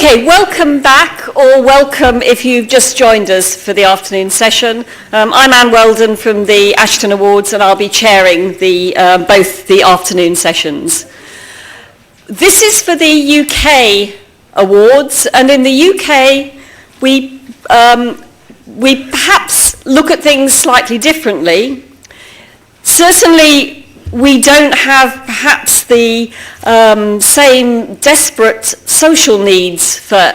Okay, welcome back, or welcome if you've just joined us for the afternoon session. I'm Anne Weldon from the Ashden Awards, and I'll be chairing both the afternoon sessions. This is for the UK Awards, and in the UK we perhaps look at things slightly differently. Certainly we don't have perhaps the same desperate social needs for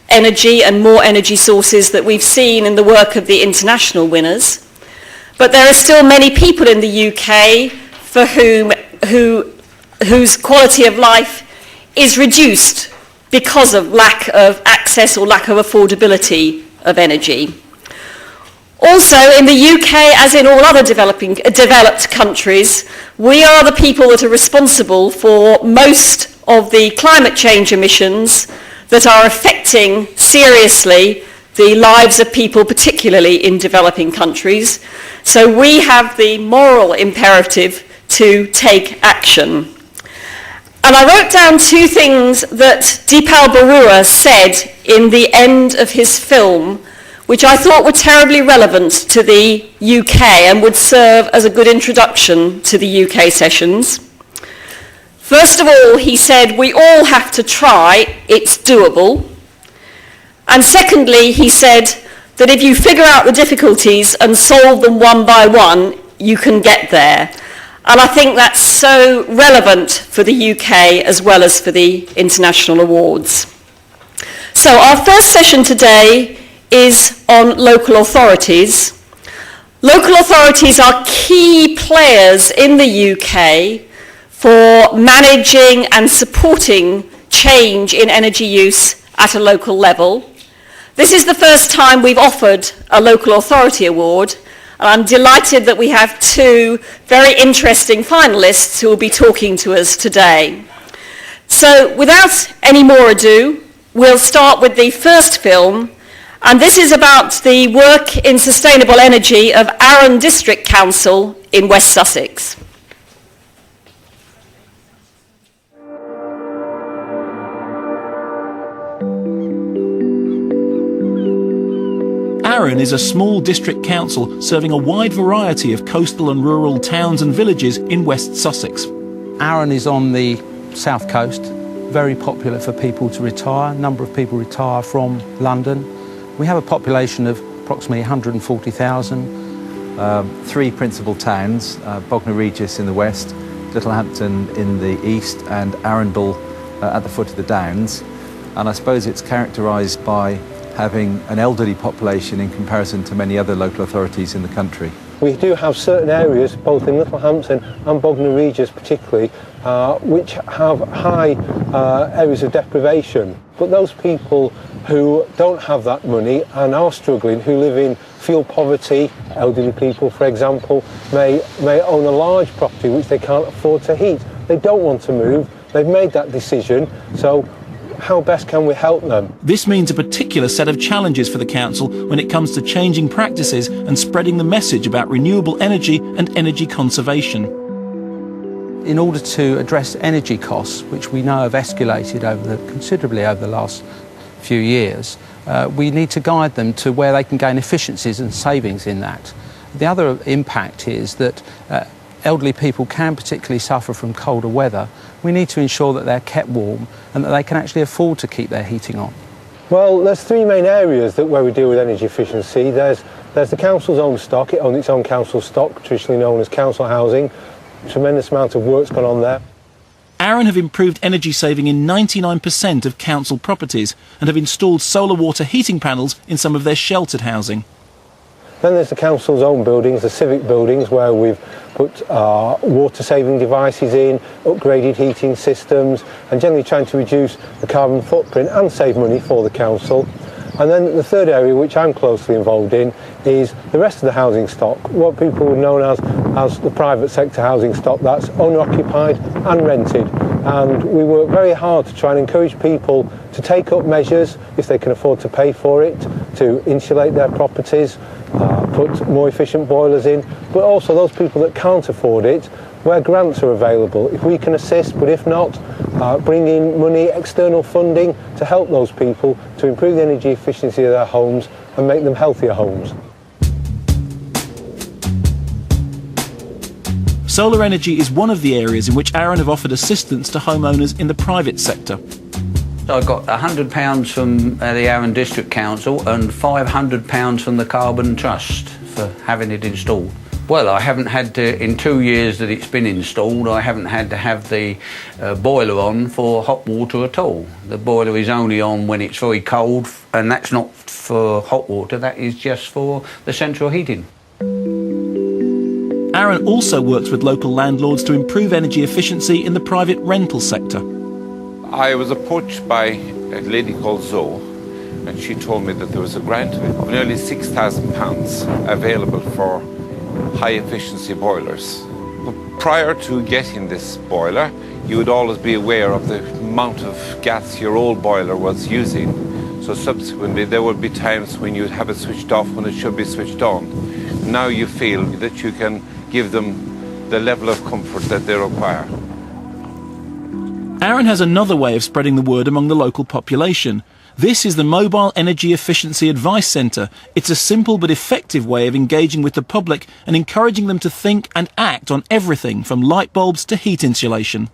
energy and more energy sources that we've seen in the work of the international winners. But there are still many people in the UK for whose quality of life is reduced because of lack of access or lack of affordability of energy. Also, in the UK, as in all other developed countries, we are the people that are responsible for most of the climate change emissions that are affecting seriously the lives of people, particularly in developing countries. So we have the moral imperative to take action. And I wrote down two things that Deepal Barua said in the end of his film, which I thought were terribly relevant to the UK and would serve as a good introduction to the UK sessions. First of all, he said, we all have to try, it's doable. And secondly, he said that if you figure out the difficulties and solve them one by one, you can get there. And I think that's so relevant for the UK as well as for the international awards. So our first session today is on local authorities. Local authorities are key players in the UK for managing and supporting change in energy use at a local level. This is the first time we've offered a local authority award, and I'm delighted that we have two very interesting finalists who will be talking to us today. So without any more ado, we'll start with the first film. And this is about the work in sustainable energy of Arun District Council in West Sussex. Arun is a small district council serving a wide variety of coastal and rural towns and villages in West Sussex. Arun is on the south coast, very popular for people to retire. A number of people retire from London. We have a population of approximately 140,000. Three principal towns, Bognor Regis in the west, Littlehampton in the east, and Arundel at the foot of the Downs. And I suppose it's characterised by having an elderly population in comparison to many other local authorities in the country. We do have certain areas, both in Littlehampton and Bognor Regis particularly, which have high areas of deprivation. But those people who don't have that money and are struggling, who live in fuel poverty, elderly people for example, may own a large property which they can't afford to heat. They don't want to move, they've made that decision, so how best can we help them? This means a particular set of challenges for the council when it comes to changing practices and spreading the message about renewable energy and energy conservation. In order to address energy costs, which we know have escalated considerably over the last few years, we need to guide them to where they can gain efficiencies and savings in that. The other impact is that elderly people can particularly suffer from colder weather. We need to ensure that they're kept warm and that they can actually afford to keep their heating on. Well, there's three main areas where we deal with energy efficiency. There's the council's own stock. It owns its own council stock, traditionally known as council housing. Tremendous amount of work's gone on there. Arun have improved energy saving in 99% of council properties and have installed solar water heating panels in some of their sheltered housing. Then there's the council's own buildings, the Civic buildings, where we've put water-saving devices in, upgraded heating systems, and generally trying to reduce the carbon footprint and save money for the council. And then the third area, which I'm closely involved in, is the rest of the housing stock, what people would know as the private sector housing stock, that's owner-occupied and rented. And we work very hard to try and encourage people to take up measures, if they can afford to pay for it, to insulate their properties, put more efficient boilers in, but also those people that can't afford it, where grants are available. If we can assist, but if not, bring in money, external funding to help those people to improve the energy efficiency of their homes and make them healthier homes. Solar energy is one of the areas in which Arun have offered assistance to homeowners in the private sector. I got £100 from the Arun District Council and £500 from the Carbon Trust for having it installed. Well, I haven't had to, in 2 years that it's been installed, I haven't had to have the boiler on for hot water at all. The boiler is only on when it's very cold, and that's not for hot water, that is just for the central heating. Arun also works with local landlords to improve energy efficiency in the private rental sector. I was approached by a lady called Zoe, and she told me that there was a grant of nearly £6,000 available for high efficiency boilers. But prior to getting this boiler, you would always be aware of the amount of gas your old boiler was using. So subsequently there would be times when you'd have it switched off when it should be switched on. Now you feel that you can give them the level of comfort that they require. Arun has another way of spreading the word among the local population. This is the Mobile Energy Efficiency Advice Centre. It's a simple but effective way of engaging with the public and encouraging them to think and act on everything from light bulbs to heat insulation.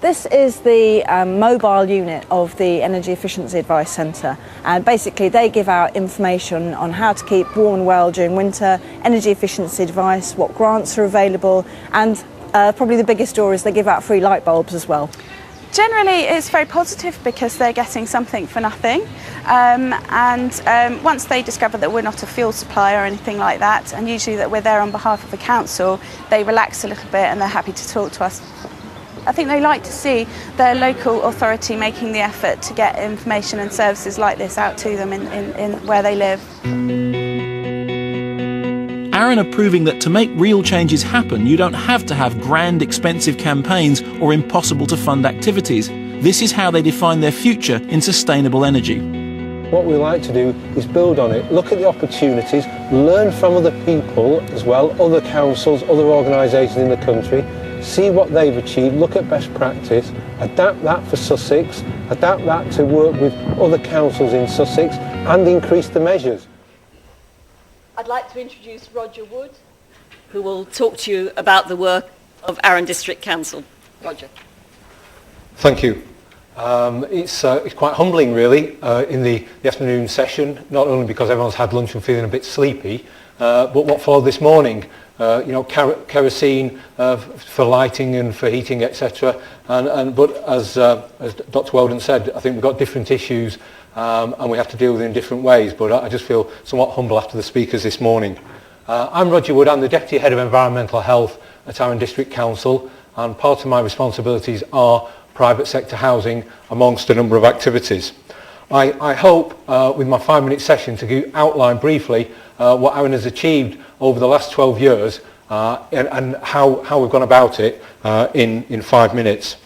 This is the mobile unit of the Energy Efficiency Advice Centre, and basically they give out information on how to keep warm and well during winter, energy efficiency advice, what grants are available, and probably the biggest story is they give out free light bulbs as well. Generally it's very positive because they're getting something for nothing, once they discover that we're not a fuel supplier or anything like that, and usually that we're there on behalf of the council, they relax a little bit and they're happy to talk to us. I think they like to see their local authority making the effort to get information and services like this out to them in where they live. Arun are proving that to make real changes happen, you don't have to have grand, expensive campaigns or impossible to fund activities. This is how they define their future in sustainable energy. What we like to do is build on it, look at the opportunities, learn from other people as well, other councils, other organisations in the country, see what they've achieved, look at best practice, adapt that for Sussex, adapt that to work with other councils in Sussex and increase the measures. I'd like to introduce Roger Wood, who will talk to you about the work of Arun District Council. Roger. Thank you. It's quite humbling really in the afternoon session, not only because everyone's had lunch and feeling a bit sleepy, but what followed this morning. Kerosene for lighting and for heating, etc. But as Dr. Weldon said, I think we've got different issues and we have to deal with it in different ways. But I just feel somewhat humble after the speakers this morning. I'm Roger Wood. I'm the Deputy Head of Environmental Health at Arun District Council, and part of my responsibilities are private sector housing amongst a number of activities. I hope with my 5-minute session to outline briefly what Arun has achieved over the last 12 years and how we've gone about it in 5 minutes.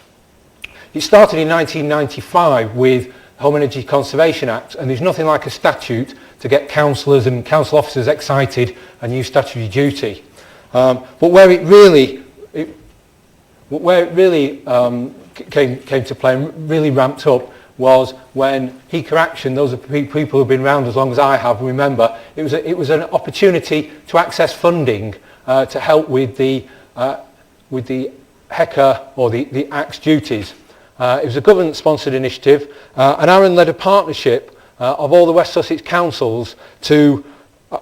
It started in 1995 with the Home Energy Conservation Act, and there's nothing like a statute to get councillors and council officers excited and use statutory duty. But where it really came to play and really ramped up was when HECA Action, those are people who've been around as long as I have, remember, it was an opportunity to access funding to help with the HECA or the Act's duties. It was a government-sponsored initiative, and Arun led a partnership of all the West Sussex councils to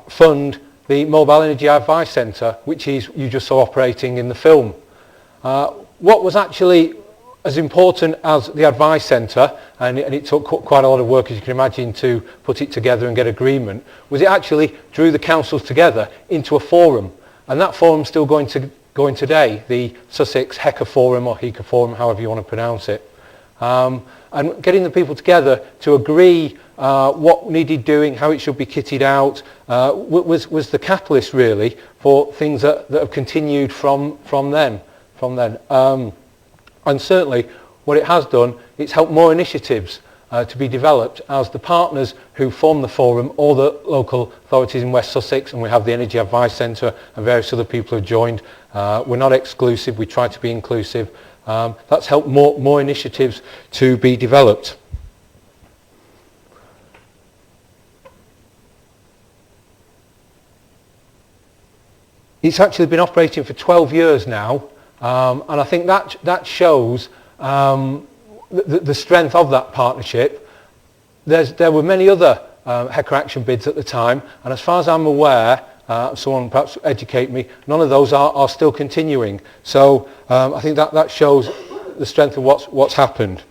fund the Mobile Energy Advice Centre, which is you just saw operating in the film. What was actually as important as the advice centre, and it took quite a lot of work, as you can imagine, to put it together and get agreement, was it actually drew the councils together into a forum, and that forum's still going today, the Sussex HECA Forum or HECA Forum, however you want to pronounce it. And getting the people together to agree what needed doing, how it should be kitted out, was the catalyst really for things that have continued from then. And certainly what it has done, it's helped more initiatives. to be developed as the partners who form the forum, all the local authorities in West Sussex, and we have the Energy Advice Centre and various other people who have joined. We're not exclusive, we try to be inclusive. That's helped more initiatives to be developed. It's actually been operating for 12 years now, and I think that shows the strength of that partnership. There were many other HECA action bids at the time, and as far as I'm aware, someone perhaps educate me, none of those are still continuing. So I think that shows the strength of what's happened.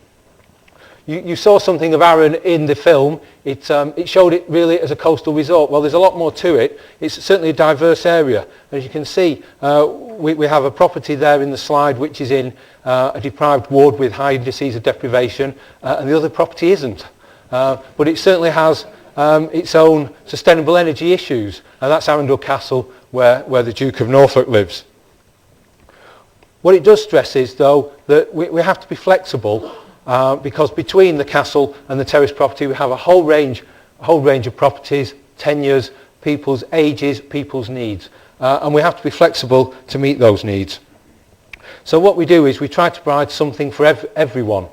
You saw something of Arun in the film. It showed it really as a coastal resort. Well, there's a lot more to it. It's certainly a diverse area. As you can see, we have a property there in the slide which is in a deprived ward with high indices of deprivation, and the other property isn't. But it certainly has its own sustainable energy issues, and that's Arundel Castle, where the Duke of Norfolk lives. What it does stress is, though, that we have to be flexible, because between the castle and the terrace property we have a whole range of properties, tenures, people's ages, people's needs, and we have to be flexible to meet those needs. So what we do is we try to provide something for everyone.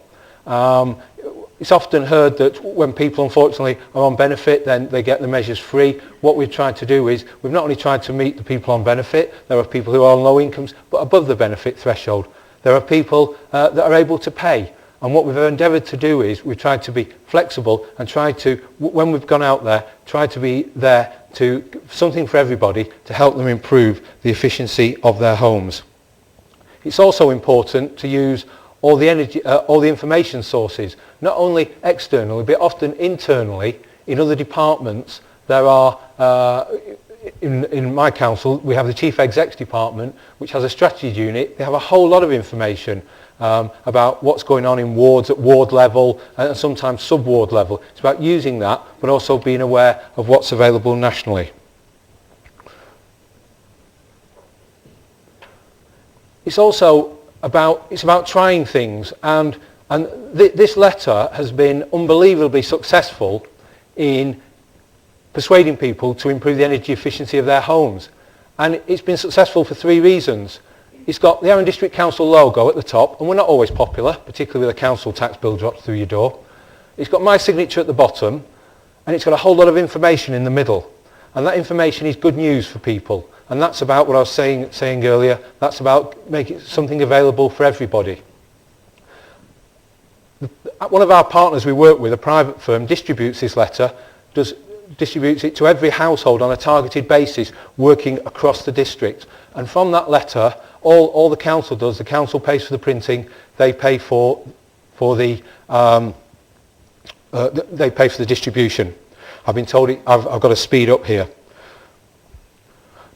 It's often heard that when people unfortunately are on benefit, then they get the measures free. What we've tried to do is we've not only tried to meet the people on benefit, there are people who are on low incomes but above the benefit threshold. There are people that are able to pay. And what we've endeavoured to do is we've tried to be flexible and try to, when we've gone out there, try to be there to something for everybody to help them improve the efficiency of their homes. It's also important to use all the information sources, not only externally but often internally in other departments. There are, in my council, we have the Chief Exec's department which has a strategy unit. They have a whole lot of information about what's going on in wards at ward level and sometimes sub-ward level. It's about using that but also being aware of what's available nationally. It's also about trying things, and this letter has been unbelievably successful in persuading people to improve the energy efficiency of their homes, and it's been successful for three reasons. It's got the Arun District Council logo at the top, and we're not always popular, particularly when the council tax bill drops through your door. It's got my signature at the bottom, and it's got a whole lot of information in the middle, and that information is good news for people, and that's about what I was saying earlier. That's about making something available for everybody. One of our partners we work with, a private firm, distributes this letter, distributes it to every household on a targeted basis, working across the district. And from that letter, all the council does, the council pays for the printing, they pay for the distribution. I've been told I've got to speed up here.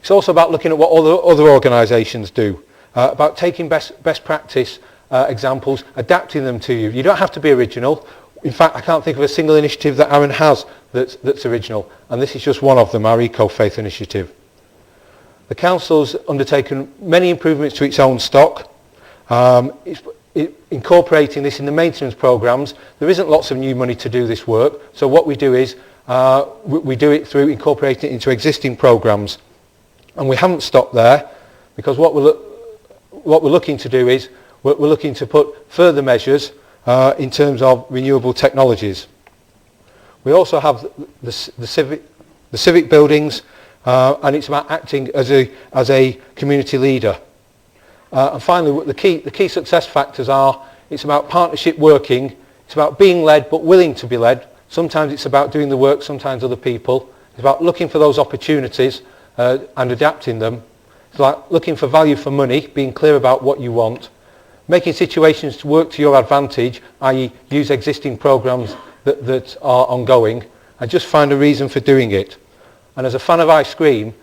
It's also about looking at what all the other organisations do, about taking best practice examples, adapting them to you. You don't have to be original. In fact, I can't think of a single initiative that Arun has that's original, and this is just one of them, our Eco-Faith initiative. The council's undertaken many improvements to its own stock. Incorporating this in the maintenance programmes, there isn't lots of new money to do this work, so what we do is we do it through incorporating it into existing programmes. And we haven't stopped there, because what we're looking to do is we're looking to put further measures in terms of renewable technologies. We also have the civic buildings, and it's about acting as a community leader. And finally, the key success factors are: it's about partnership working, it's about being led but willing to be led. Sometimes it's about doing the work, sometimes other people. It's about looking for those opportunities and adapting them. It's like looking for value for money, being clear about what you want, making situations to work to your advantage, i.e. use existing programmes that are ongoing, and just find a reason for doing it. And as a fan of ice cream,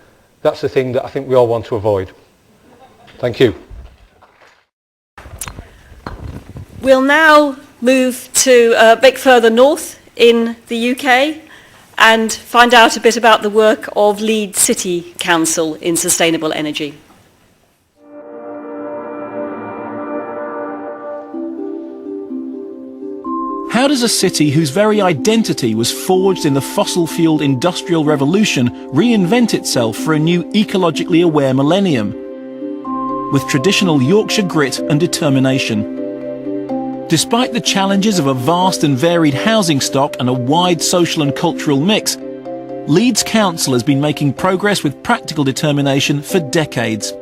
that's the thing that I think we all want to avoid. Thank you. We'll now move to a bit further north in the UK and find out a bit about the work of Leeds City Council in sustainable energy. How does a city whose very identity was forged in the fossil-fueled industrial revolution reinvent itself for a new ecologically aware millennium? With traditional Yorkshire grit and determination. Despite the challenges of a vast and varied housing stock and a wide social and cultural mix, Leeds Council has been making progress with practical determination for decades.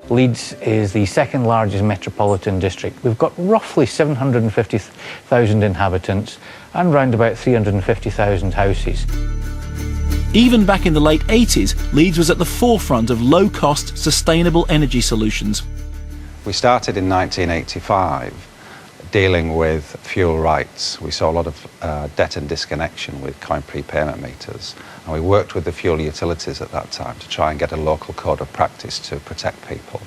Leeds is the second largest metropolitan district. We've got roughly 750,000 inhabitants and round about 350,000 houses. Even back in the late 80s, Leeds was at the forefront of low-cost, sustainable energy solutions. We started in 1985 dealing with fuel rights. We saw a lot of debt and disconnection with coin prepayment meters, and we worked with the fuel utilities at that time to try and get a local code of practice to protect people.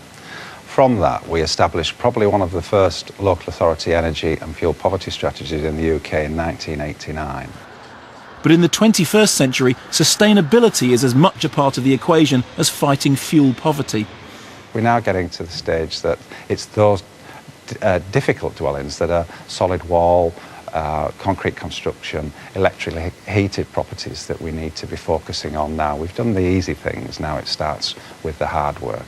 From that, we established probably one of the first local authority energy and fuel poverty strategies in the UK in 1989. But in the 21st century, sustainability is as much a part of the equation as fighting fuel poverty. We're now getting to the stage that it's those difficult dwellings that are solid wall, concrete construction, electrically heated properties that we need to be focusing on now. We've done the easy things, now it starts with the hard work.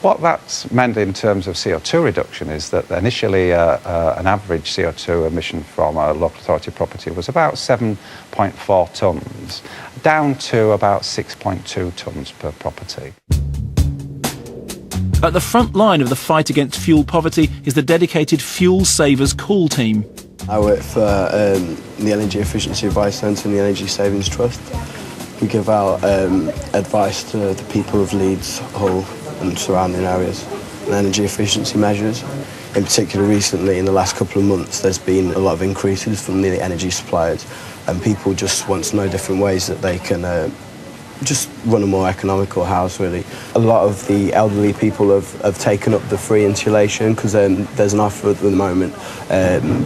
What that's meant in terms of CO2 reduction is that initially an average CO2 emission from a local authority property was about 7.4 tonnes, down to about 6.2 tonnes per property. At the front line of the fight against fuel poverty is the dedicated Fuel Savers Call Team. I work for the Energy Efficiency Advice Centre and the Energy Savings Trust. We give out advice to the people of Leeds, Hull and surrounding areas on energy efficiency measures. In particular, recently, in the last couple of months, there's been a lot of increases from the energy suppliers, and people just want to know different ways that they can just run a more economical house, really. A lot of the elderly people have taken up the free insulation because there's an offer at the moment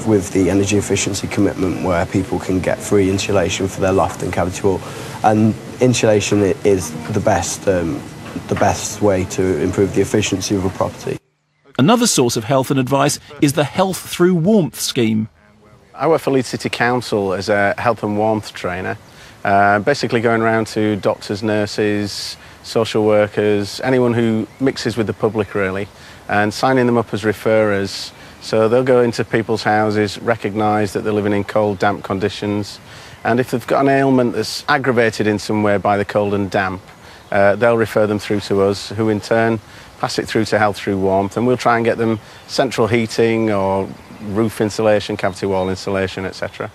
with the energy efficiency commitment where people can get free insulation for their loft and cavity wall. And insulation is the best way to improve the efficiency of a property. Another source of health and advice is the Health Through Warmth scheme. I work for Leeds City Council as a health and warmth trainer. Basically going around to doctors, nurses, social workers, anyone who mixes with the public really, and signing them up as referrers. So they'll go into people's houses, recognise that they're living in cold, damp conditions, and if they've got an ailment that's aggravated in some way by the cold and damp, they'll refer them through to us, who in turn pass it through to Health Through Warmth, and we'll try and get them central heating or roof insulation, cavity wall insulation, etc.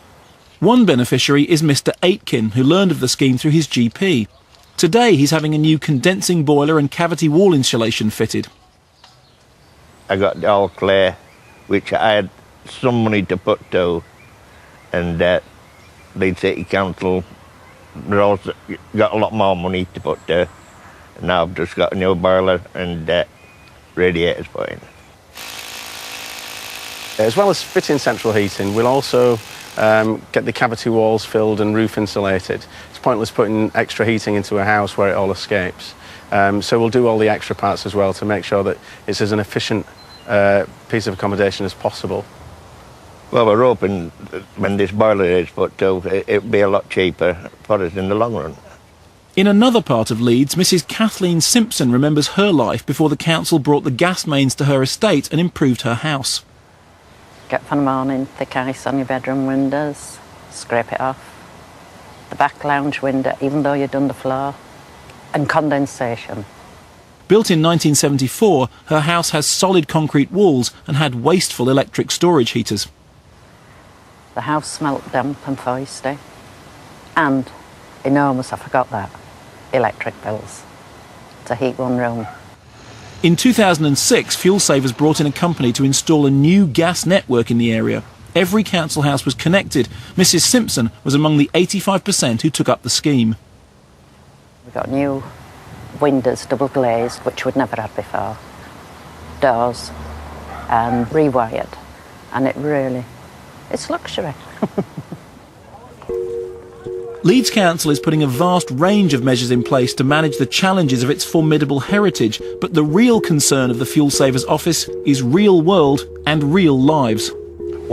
One beneficiary is Mr. Aitken, who learned of the scheme through his GP. Today he's having a new condensing boiler and cavity wall insulation fitted. I got the all clear, which I had some money to put to, and Leeds City Council also got a lot more money to put to. And now I've just got a new boiler and radiators put in. As well as fitting central heating, we'll also get the cavity walls filled and roof insulated. It's pointless putting extra heating into a house where it all escapes. So we'll do all the extra parts as well to make sure that it's as an efficient piece of accommodation as possible. Well, we're hoping that when this boiler is put to, it'll be a lot cheaper for us in the long run. In another part of Leeds, Mrs. Kathleen Simpson remembers her life before the council brought the gas mains to her estate and improved her house. Get up in the morning, thick ice on your bedroom windows, scrape it off. The back lounge window, even though you've done the floor, and condensation. Built in 1974, her house has solid concrete walls and had wasteful electric storage heaters. The house smelt damp and feisty, and enormous, I forgot that, electric bills to heat one room. In 2006, Fuel Savers brought in a company to install a new gas network in the area. Every council house was connected. Mrs. Simpson was among the 85% who took up the scheme. We got new windows, double glazed, which we'd never had before, doors, and rewired, and it's luxury. Leeds Council is putting a vast range of measures in place to manage the challenges of its formidable heritage, but the real concern of the Fuel Savers Office is real world and real lives.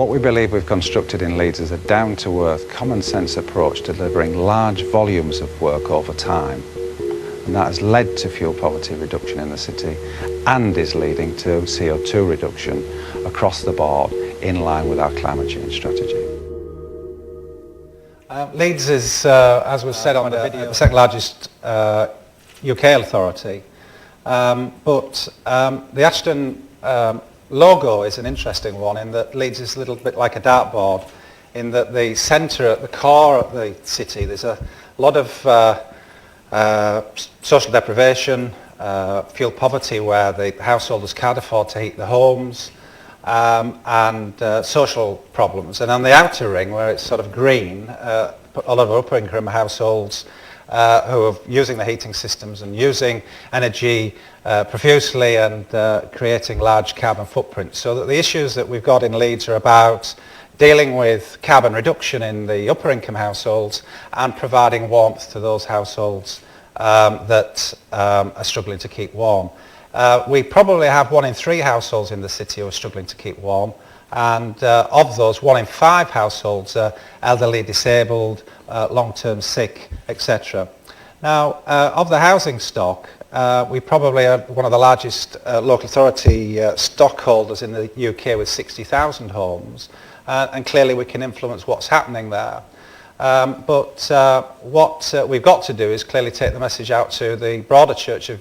What we believe we've constructed in Leeds is a down-to-earth, common-sense approach to delivering large volumes of work over time. And that has led to fuel poverty reduction in the city and is leading to CO2 reduction across the board in line with our climate change strategy. Leeds is, as was said on the video, the second largest UK authority, but the Ashden logo is an interesting one in that Leeds is a little bit like a dartboard, in that the centre, at the core of the city, there's a lot of social deprivation, fuel poverty where the householders can't afford to heat the homes, and social problems. And on the outer ring, where it's sort of green, a lot of upper income households who are using the heating systems and using energy profusely and creating large carbon footprints. So that the issues that we've got in Leeds are about dealing with carbon reduction in the upper income households and providing warmth to those households that are struggling to keep warm. We probably have 1 in 3 households in the city who are struggling to keep warm, and of those 1 in 5 households are elderly, disabled, long-term sick, etc. Now, of the housing stock, we probably are one of the largest local authority stockholders in the UK with 60,000 homes, and clearly we can influence what's happening there. But what we've got to do is clearly take the message out to the broader church of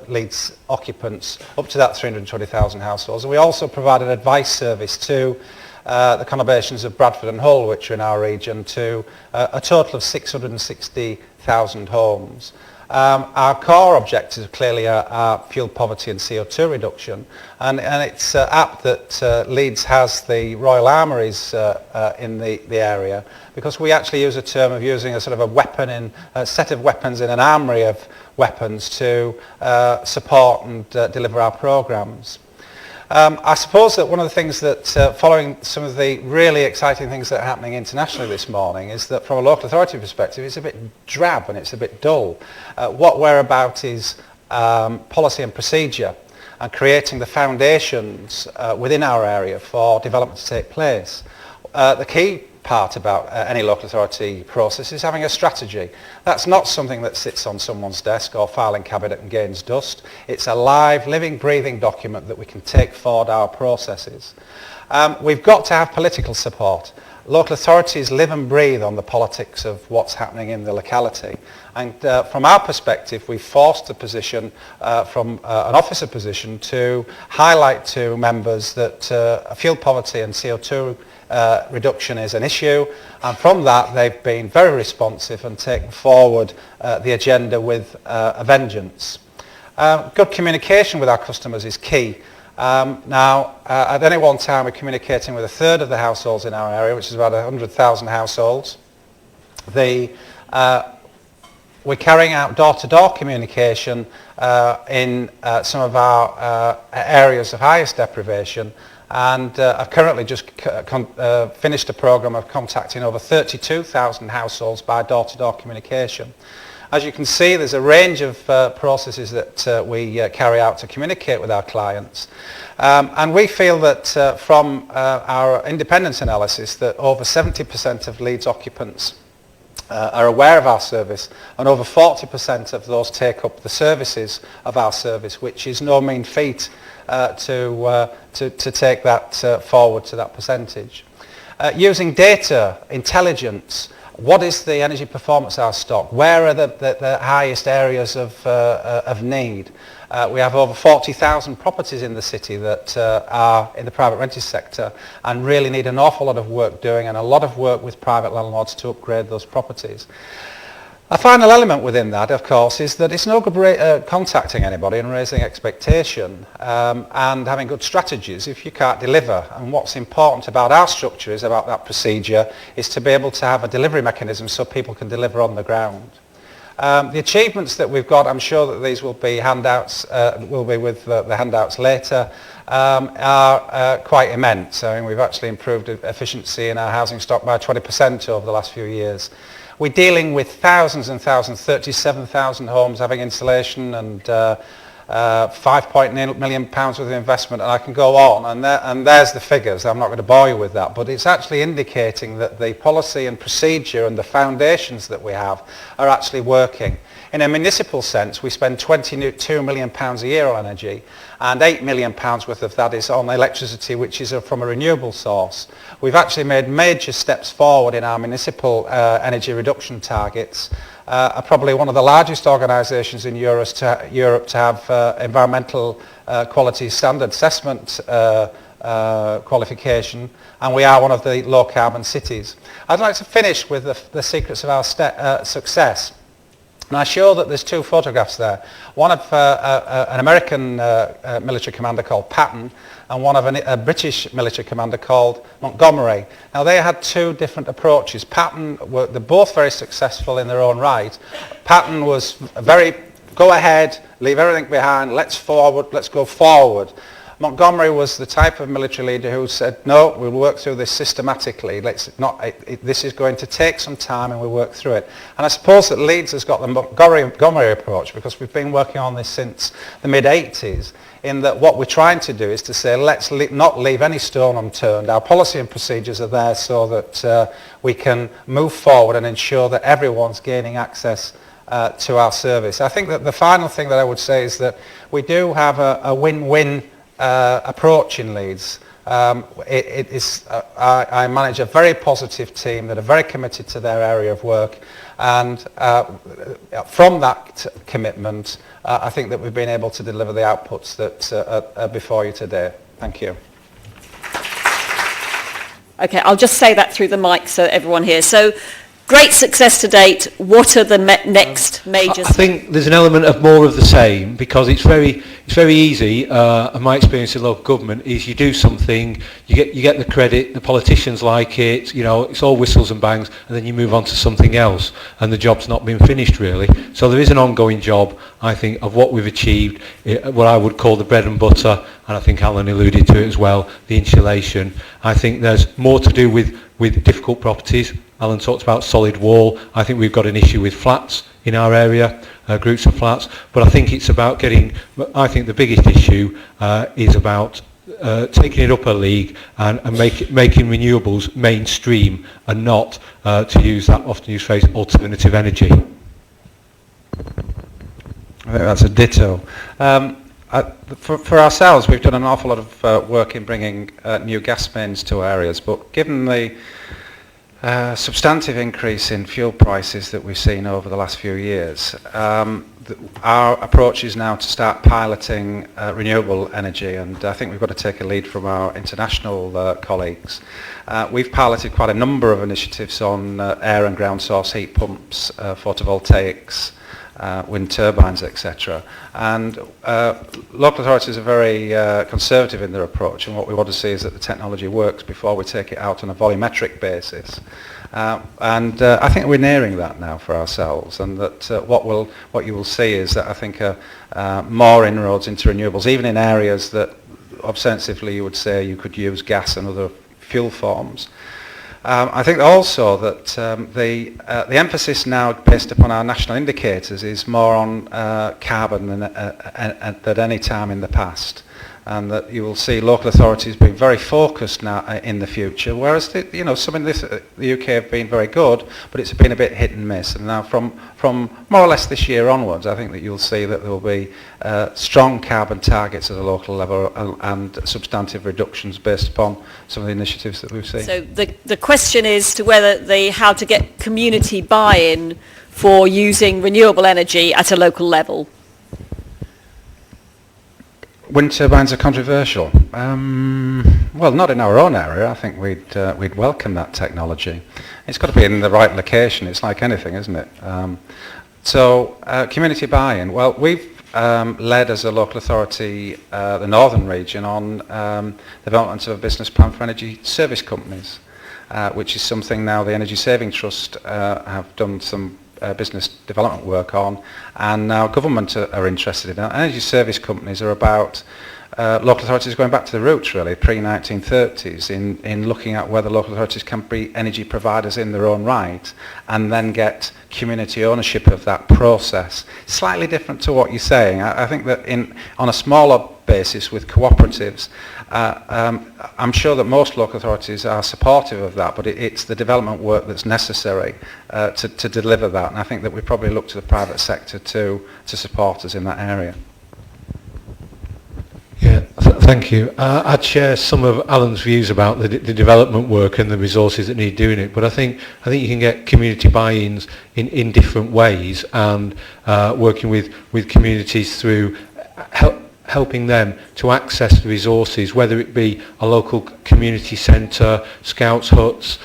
Leeds occupants up to that 320,000 households. And we also provide an advice service to the conurbations of Bradford and Hull, which are in our region, to a total of 660,000 homes. Our core objectives clearly are fuel poverty and CO2 reduction, and it's apt that Leeds has the Royal Armouries in the area, because we actually use a term of using a sort of a set of weapons in an armoury of weapons to support and deliver our programmes. I suppose that one of the things that, following some of the really exciting things that are happening internationally this morning, is that from a local authority perspective it's a bit drab and it's a bit dull. What we're about is policy and procedure and creating the foundations within our area for development to take place. The key part about any local authority process is having a strategy. That's not something that sits on someone's desk or filing cabinet and gains dust. It's a live, living, breathing document that we can take forward our processes. We've got to have political support. Local authorities live and breathe on the politics of what's happening in the locality. And from our perspective, we've forced the position from an officer position to highlight to members that fuel poverty and CO2 reduction is an issue, and from that they've been very responsive and taken forward the agenda with a vengeance. Good communication with our customers is key. Now, at any one time we're communicating with 1/3 of the households in our area, which is about 100,000 households. We're carrying out door-to-door communication in some of our areas of highest deprivation, and I've currently just finished a programme of contacting over 32,000 households by door-to-door communication. As you can see, there's a range of processes that we carry out to communicate with our clients, and we feel that from our independent analysis that over 70% of Leeds occupants are aware of our service, and over 40% of those take up the services of our service, which is no mean feat to take that forward to that percentage. Using data, intelligence, what is the energy performance of our stock? Where are the highest areas of need? We have over 40,000 properties in the city that are in the private rented sector and really need an awful lot of work doing, and a lot of work with private landlords to upgrade those properties. A final element within that, of course, is that it's no good contacting anybody and raising expectation and having good strategies if you can't deliver. And what's important about our structure is about that procedure is to be able to have a delivery mechanism so people can deliver on the ground. The achievements that we've got, I'm sure that these will be handouts, will be with the handouts later, are quite immense. I mean, we've actually improved efficiency in our housing stock by 20% over the last few years. We're dealing with thousands and thousands, 37,000 homes having insulation and £5.9 million worth of investment, and I can go on, and there's the figures. I'm not going to bore you with that, but it's actually indicating that the policy and procedure and the foundations that we have are actually working. In a municipal sense, we spend £22 million a year on energy, and £8 million worth of that is on electricity, which is from a renewable source. We've actually made major steps forward in our municipal energy reduction targets. Are probably one of the largest organisations in Europe to have environmental quality standard assessment qualification, and we are one of the low carbon cities. I'd like to finish with the secrets of our success. And I show that there's two photographs there. One of an American military commander called Patton, and one of a British military commander called Montgomery. Now they had two different approaches. They're both very successful in their own right. Patton was very, go ahead, leave everything behind, let's go forward. Montgomery was the type of military leader who said, no, we'll work through this systematically. This is going to take some time, and we'll work through it. And I suppose that Leeds has got the Montgomery approach, because we've been working on this since the mid-80s, in that what we're trying to do is to say, let's not leave any stone unturned. Our policy and procedures are there so that we can move forward and ensure that everyone's gaining access to our service. I think that the final thing that I would say is that we do have a win-win approach in Leeds. I manage a very positive team that are very committed to their area of work, and from that commitment I think that we've been able to deliver the outputs that are before you today. Thank you. Okay, I'll just say that through the mic so everyone hears. So, great success to date. What are the next major... I think there's an element of more of the same, because it's very easy, and my experience in local government is you do something, you get the credit, the politicians like it, it's all whistles and bangs, and then you move on to something else, and the job's not been finished really. So there is an ongoing job, I think, of what we've achieved, what I would call the bread and butter, and I think Alan alluded to it as well, the insulation. I think there's more to do with difficult properties. Alan talked about solid wall. I think we've got an issue with flats in our area, groups of flats, but I think it's about I think the biggest issue is about taking it up a league and making renewables mainstream, and not, to use that often used phrase, alternative energy. I think that's a ditto. For ourselves, we've done an awful lot of work in bringing new gas mains to areas, but given the substantive increase in fuel prices that we've seen over the last few years, our approach is now to start piloting renewable energy, and I think we've got to take a lead from our international colleagues. We've piloted quite a number of initiatives on air and ground source heat pumps, photovoltaics, wind turbines, etc. And local authorities are very conservative in their approach, and what we want to see is that the technology works before we take it out on a volumetric basis. And I think we're nearing that now for ourselves, and that what you will see is that I think more inroads into renewables, even in areas that ostensibly you would say you could use gas and other fuel forms. I think also that the emphasis now based upon our national indicators is more on carbon than at any time in the past, and that you will see local authorities being very focused now in the future, whereas some in the UK have been very good, but it's been a bit hit and miss. And now from more or less this year onwards, I think that you'll see that there will be strong carbon targets at a local level and substantive reductions based upon some of the initiatives that we've seen. So the question is to whether how to get community buy-in for using renewable energy at a local level. Wind turbines are controversial. Well, not in our own area. I think we'd welcome that technology. It's got to be in the right location. It's like anything, isn't it? So community buy-in. Well, we've led as a local authority the northern region on development of a business plan for energy service companies, which is something now the Energy Saving Trust have done some business development work on, and now government are interested in that. Energy service companies are about local authorities going back to the roots, really, pre-1930s, in looking at whether local authorities can be energy providers in their own right and then get community ownership of that process. Slightly different to what you're saying. I think that on a smaller basis with cooperatives, I'm sure that most local authorities are supportive of that, but it's the development work that's necessary to deliver that, and I think that we probably look to the private sector to support us in that area. Yeah, thank you. I'd share some of Alan's views about the development work and the resources that need doing it, but I think you can get community buy-ins in different ways, and working with communities through helping them to access the resources, whether it be a local community centre, scouts huts,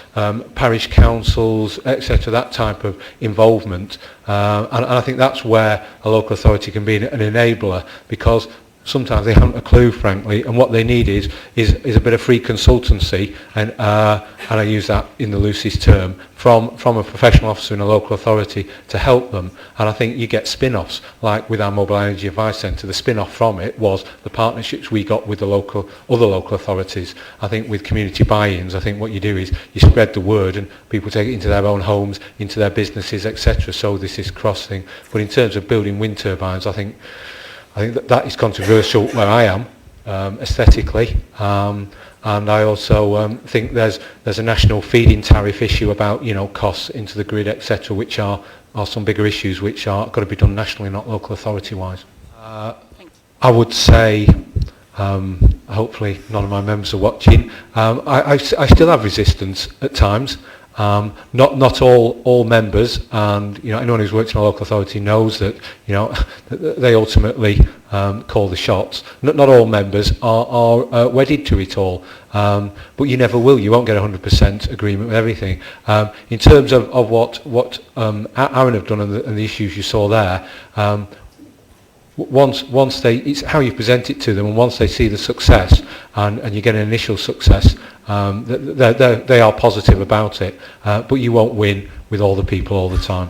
parish councils, etc., that type of involvement. And I think that's where a local authority can be an enabler, because sometimes they haven't a clue, frankly, and what they need is a bit of free consultancy, and I use that in the loosest term, from a professional officer in a local authority to help them. And I think you get spin-offs, like with our Mobile Energy Advice Centre. The spin-off from it was the partnerships we got with the other local authorities. I think with community buy-ins, I think what you do is you spread the word and people take it into their own homes, into their businesses, etc. So this is crossing. But in terms of building wind turbines, I think that is controversial where I am, aesthetically, and I also think there's a national feed-in tariff issue about costs into the grid, etc., which are some bigger issues which are got to be done nationally, not local authority-wise. I would say, hopefully none of my members are watching, I still have resistance at times. Not all members, and anyone who's worked in a local authority knows that they ultimately call the shots. Not all members are wedded to it all, but you never will. You won't get 100% agreement with everything. In terms of what Arun have done and the issues you saw there. Once it's how you present it to them, and once they see the success and you get an initial success, they are positive about it, but you won't win with all the people all the time.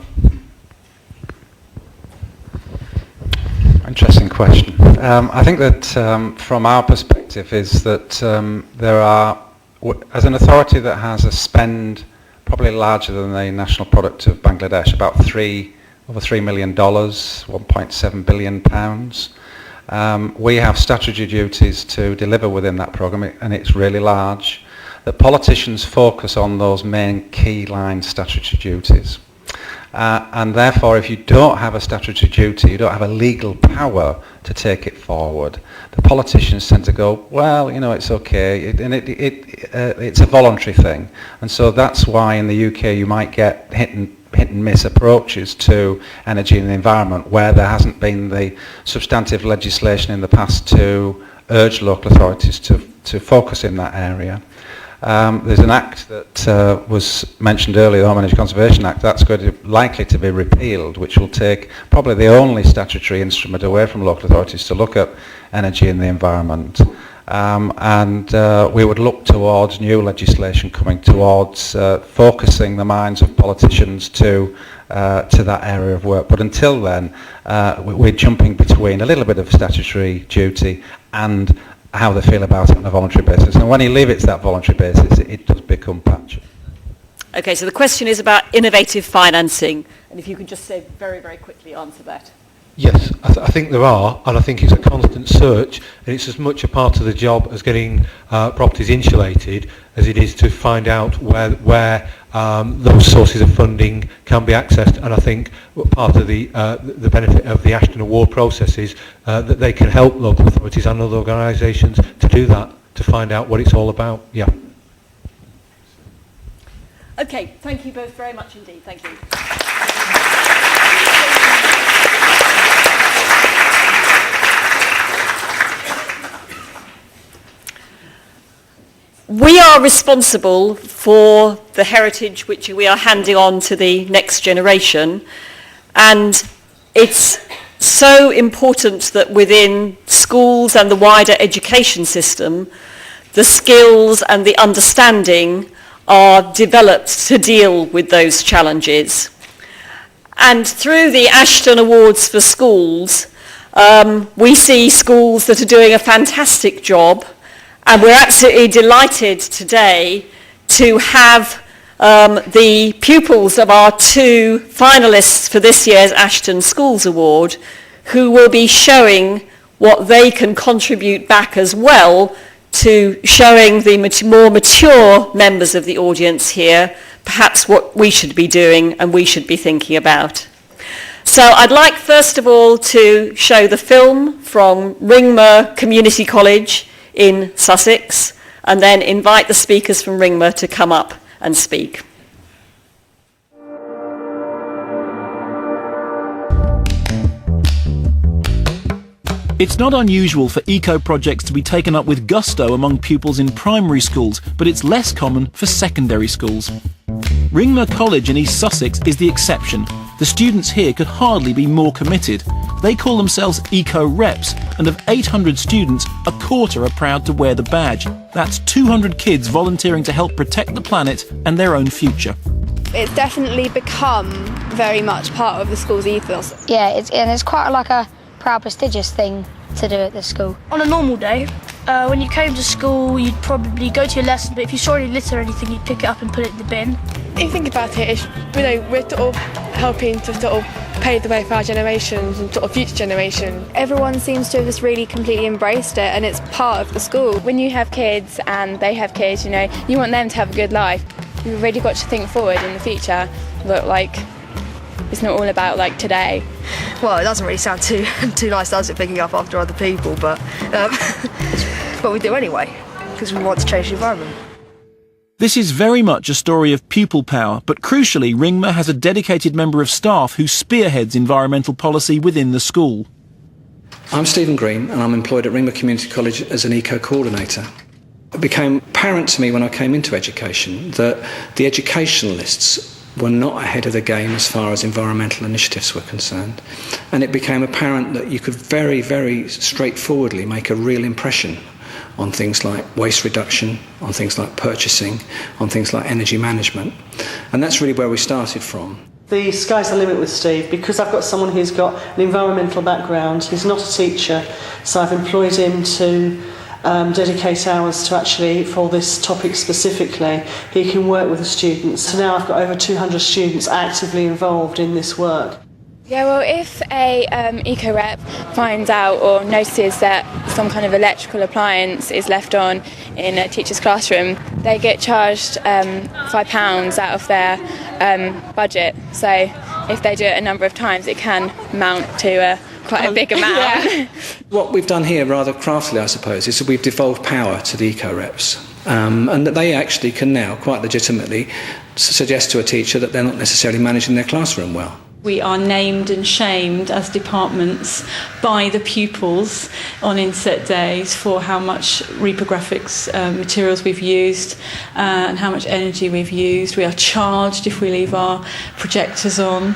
Interesting question. I think that from our perspective is that there are, as an authority that has a spend probably larger than the national product of Bangladesh, about over $3 million, 1.7 billion pounds. We have statutory duties to deliver within that programme, and it's really large. The politicians focus on those main key line statutory duties. And therefore, if you don't have a statutory duty, you don't have a legal power to take it forward. The politicians tend to go, well, it's okay, and it's a voluntary thing. And so that's why in the UK you might get hit and miss approaches to energy and the environment where there hasn't been the substantive legislation in the past to urge local authorities to focus in that area. There's an act that was mentioned earlier, the Home Energy Conservation Act, that's likely to be repealed, which will take probably the only statutory instrument away from local authorities to look at energy and the environment. And we would look towards new legislation coming towards focusing the minds of politicians to that area of work. But until then, we're jumping between a little bit of statutory duty and how they feel about it on a voluntary basis. And when you leave it to that voluntary basis, it does become patchy. Okay, so the question is about innovative financing, and if you could just say very, very quickly answer that. Yes, I think there are, and I think it's a constant search, and it's as much a part of the job as getting properties insulated as it is to find out where those sources of funding can be accessed. And I think part of the benefit of the Ashden Award process is that they can help local authorities and other organisations to do that, to find out what it's all about. Yeah. Okay, thank you both very much indeed. Thank you. We are responsible for the heritage which we are handing on to the next generation, and it's so important that within schools and the wider education system, the skills and the understanding are developed to deal with those challenges. And through the Ashden Awards for Schools, We see schools that are doing a fantastic job, and we're absolutely delighted today to have the pupils of our 2 finalists for this year's Ashden Schools Award, who will be showing what they can contribute back as well to showing the more mature members of the audience here perhaps what we should be doing and we should be thinking about. So I'd like first of all to show the film from Ringmer Community College in Sussex, and then invite the speakers from Ringmer to come up and speak. It's not unusual for eco-projects to be taken up with gusto among pupils in primary schools, but it's less common for secondary schools. Ringmer College in East Sussex is the exception. The students here could hardly be more committed. They call themselves eco-reps, and of 800 students, a quarter are proud to wear the badge. That's 200 kids volunteering to help protect the planet and their own future. It's definitely become very much part of the school's ethos. Yeah, it's quite like a proud, prestigious thing to do at the school. On a normal day, when you came to school, you'd probably go to your lesson, but if you saw any litter or anything, you'd pick it up and put it in the bin. If you think about it, we're sort of helping to sort of pave the way for our generations and sort of future generations. Everyone seems to have just really completely embraced it, and it's part of the school. When you have kids and they have kids, you want them to have a good life. You've really got to think forward in the future, but it's not all about today. Well, it doesn't really sound too nice, does it, picking up after other people, but we do anyway, because we want to change the environment. This is very much a story of pupil power, but crucially, Ringmer has a dedicated member of staff who spearheads environmental policy within the school. I'm Stephen Green, and I'm employed at Ringmer Community College as an eco-coordinator. It became apparent to me when I came into education that the educationalists were not ahead of the game as far as environmental initiatives were concerned. And it became apparent that you could very, very straightforwardly make a real impression on things like waste reduction, on things like purchasing, on things like energy management. And that's really where we started from. The sky's the limit with Steve, because I've got someone who's got an environmental background. He's not a teacher, so I've employed him to dedicate hours to actually, for this topic specifically, he can work with the students. So now I've got over 200 students actively involved in this work. Yeah, well, if a eco-rep finds out or notices that some kind of electrical appliance is left on in a teacher's classroom, they get charged £5 out of their budget. So if they do it a number of times, it can amount to quite a big amount. Yeah. What we've done here, rather craftily I suppose, is that we've devolved power to the eco-reps, and that they actually can now quite legitimately suggest to a teacher that they're not necessarily managing their classroom well. We are named and shamed as departments by the pupils on inset days for how much reprographics materials we've used and how much energy we've used. We are charged if we leave our projectors on.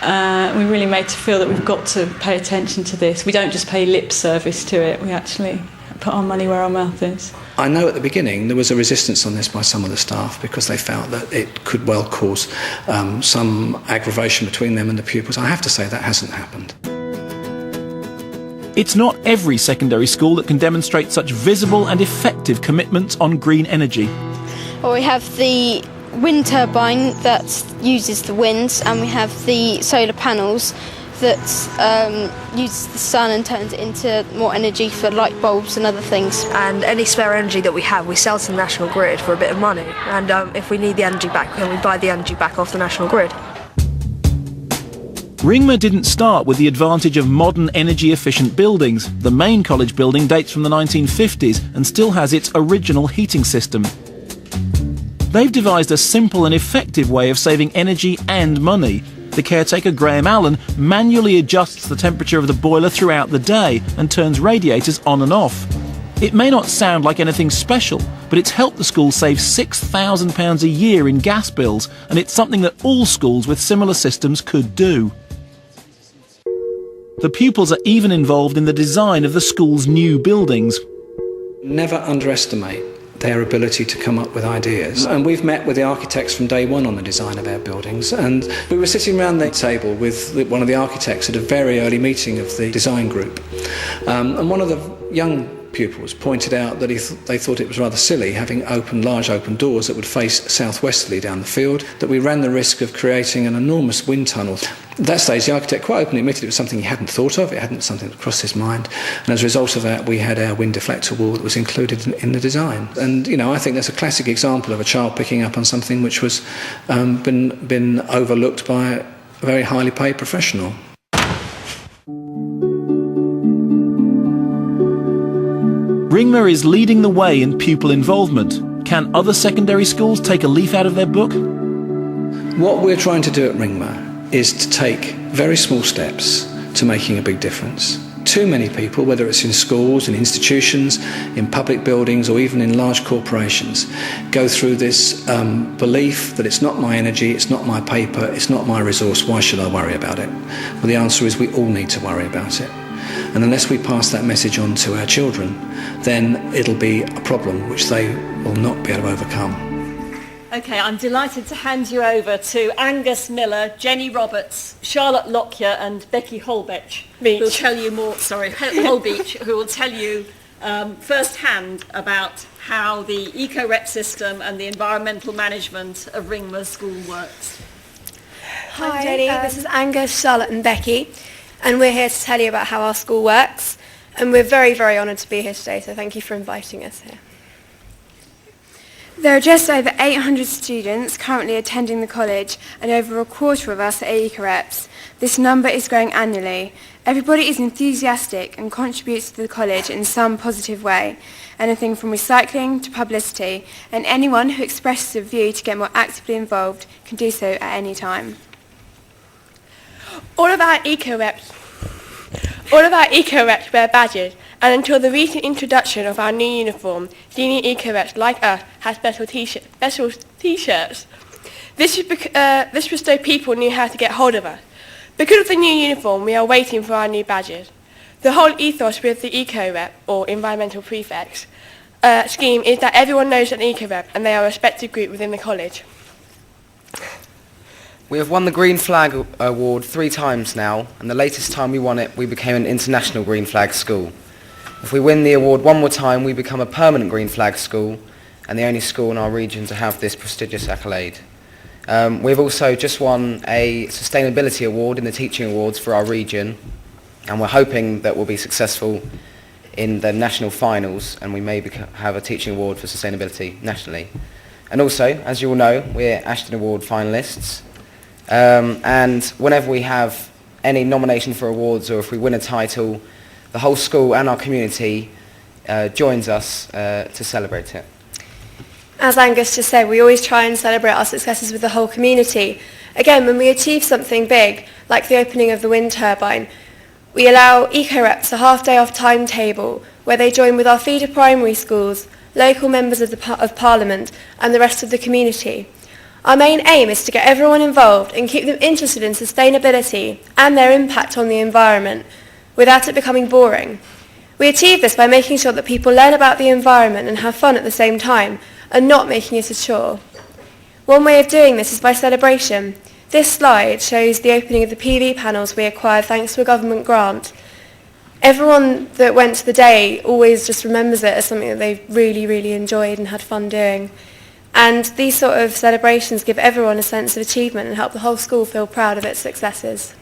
We're really made to feel that we've got to pay attention to this. We don't just pay lip service to it, we actually put our money where our mouth is. I know at the beginning there was a resistance on this by some of the staff because they felt that it could well cause some aggravation between them and the pupils. I have to say that hasn't happened. It's not every secondary school that can demonstrate such visible and effective commitments on green energy. Well, we have the wind turbine that uses the wind, and we have the solar panels that uses the sun and turns it into more energy for light bulbs and other things. And any spare energy that we have, we sell to the national grid for a bit of money. And if we need the energy back, then we buy the energy back off the national grid. Ringmer didn't start with the advantage of modern energy-efficient buildings. The main college building dates from the 1950s and still has its original heating system. They've devised a simple and effective way of saving energy and money. The caretaker, Graham Allen, manually adjusts the temperature of the boiler throughout the day and turns radiators on and off. It may not sound like anything special, but it's helped the school save £6,000 a year in gas bills, and it's something that all schools with similar systems could do. The pupils are even involved in the design of the school's new buildings. Never underestimate their ability to come up with ideas. And we've met with the architects from day one on the design of our buildings, and we were sitting around the table with one of the architects at a very early meeting of the design group, and one of the young pupils pointed out that they thought it was rather silly having large open doors that would face southwesterly down the field, that we ran the risk of creating an enormous wind tunnel. At that stage, the architect quite openly admitted it was something he hadn't thought of, it hadn't something that crossed his mind, and as a result of that, we had our wind deflector wall that was included in the design. And, I think that's a classic example of a child picking up on something which was been overlooked by a very highly paid professional. Ringmer is leading the way in pupil involvement. Can other secondary schools take a leaf out of their book? What we're trying to do at Ringmer is to take very small steps to making a big difference. Too many people, whether it's in schools, in institutions, in public buildings, or even in large corporations, go through this belief that it's not my energy, it's not my paper, it's not my resource, why should I worry about it? Well, the answer is we all need to worry about it. And unless we pass that message on to our children, then it'll be a problem which they will not be able to overcome. Okay, I'm delighted to hand you over to Angus Miller, Jenny Roberts, Charlotte Lockyer and Becky Holbeach, who will tell you more, Holbeach, who will tell you firsthand about how the eco-rep system and the environmental management of Ringmer School works. Hi Jenny, this is Angus, Charlotte and Becky, and we're here to tell you about how our school works, and we're very, very honoured to be here today, so thank you for inviting us here. There are just over 800 students currently attending the college, and over a quarter of us are eco-reps. This number is growing annually. Everybody is enthusiastic and contributes to the college in some positive way, anything from recycling to publicity, and anyone who expresses a view to get more actively involved can do so at any time. All of our eco-reps wear badges, and until the recent introduction of our new uniform, senior eco-reps like us had special t-shirts. This was so people knew how to get hold of us. Because of the new uniform, we are waiting for our new badges. The whole ethos with the eco-rep, or environmental prefects, scheme is that everyone knows an eco-rep and they are a respected group within the college. We have won the Green Flag Award 3 times now, and the latest time we won it, we became an international Green Flag school. If we win the award one more time, we become a permanent Green Flag school, and the only school in our region to have this prestigious accolade. We've also just won a Sustainability Award in the Teaching Awards for our region, and we're hoping that we'll be successful in the national finals, and we may have a Teaching Award for Sustainability nationally. And also, as you all know, we're Ashden Award finalists. And whenever we have any nomination for awards or if we win a title, the whole school and our community joins us to celebrate it. As Angus just said, we always try and celebrate our successes with the whole community. Again, when we achieve something big, like the opening of the wind turbine, we allow eco-reps a half-day off timetable where they join with our feeder primary schools, local members of Parliament and the rest of the community. Our main aim is to get everyone involved and keep them interested in sustainability and their impact on the environment without it becoming boring. We achieve this by making sure that people learn about the environment and have fun at the same time and not making it a chore. One way of doing this is by celebration. This slide shows the opening of the PV panels we acquired thanks to a government grant. Everyone that went to the day always just remembers it as something that they really, really enjoyed and had fun doing. And these sort of celebrations give everyone a sense of achievement and help the whole school feel proud of its successes.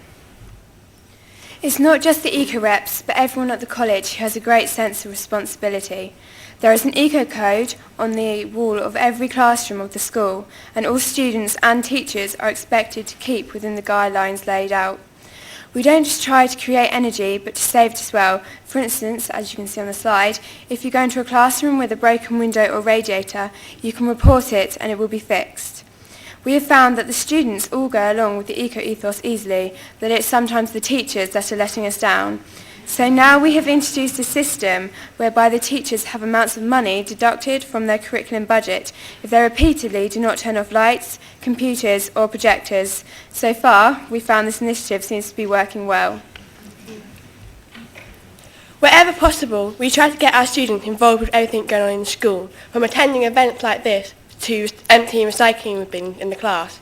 It's not just the eco-reps, but everyone at the college who has a great sense of responsibility. There is an eco-code on the wall of every classroom of the school, and all students and teachers are expected to keep within the guidelines laid out. We don't just try to create energy, but to save it as well. For instance, as you can see on the slide, if you go into a classroom with a broken window or radiator, you can report it and it will be fixed. We have found that the students all go along with the eco-ethos easily, that it's sometimes the teachers that are letting us down. So now we have introduced a system whereby the teachers have amounts of money deducted from their curriculum budget if they repeatedly do not turn off lights, computers or projectors. So far, we found this initiative seems to be working well. Wherever possible, we try to get our students involved with everything going on in school, from attending events like this to emptying recycling bins in the class.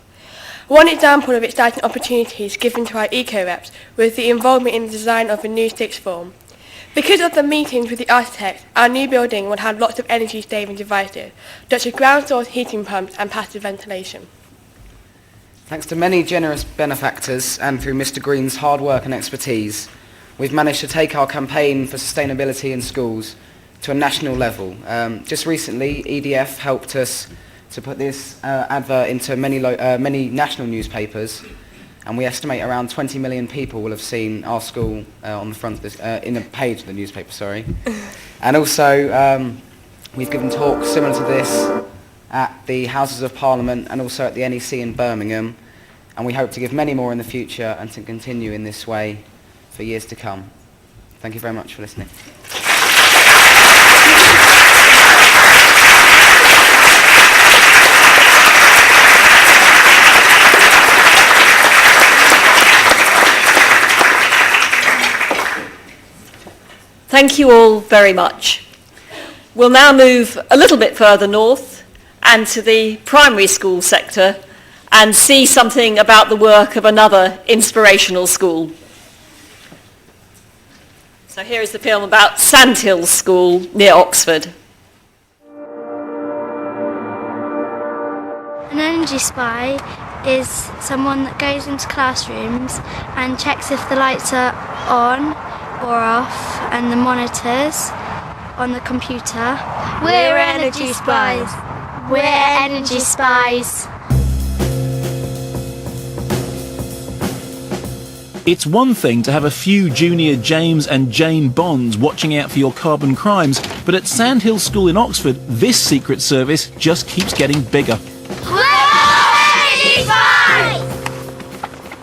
One example of exciting opportunities given to our eco-reps was the involvement in the design of the new sixth form. Because of the meetings with the architects, our new building will have lots of energy-saving devices, such as ground source heating pumps and passive ventilation. Thanks to many generous benefactors and through Mr. Green's hard work and expertise, we've managed to take our campaign for sustainability in schools to a national level. Just recently, EDF helped us to put this advert into many national newspapers, and we estimate around 20 million people will have seen our school on the front of this, in a page of the newspaper, sorry. And also, we've given talks similar to this at the Houses of Parliament and also at the NEC in Birmingham, and we hope to give many more in the future and to continue in this way for years to come. Thank you very much for listening. Thank you all very much. We'll now move a little bit further north and to the primary school sector and see something about the work of another inspirational school. So here is the film about Sandhills School near Oxford. An energy spy is someone that goes into classrooms and checks if the lights are on or off and the monitors on the computer. We're energy spies. We're energy spies. It's one thing to have a few junior James and Jane Bonds watching out for your carbon crimes, but at Sandhills School in Oxford, this secret service just keeps getting bigger.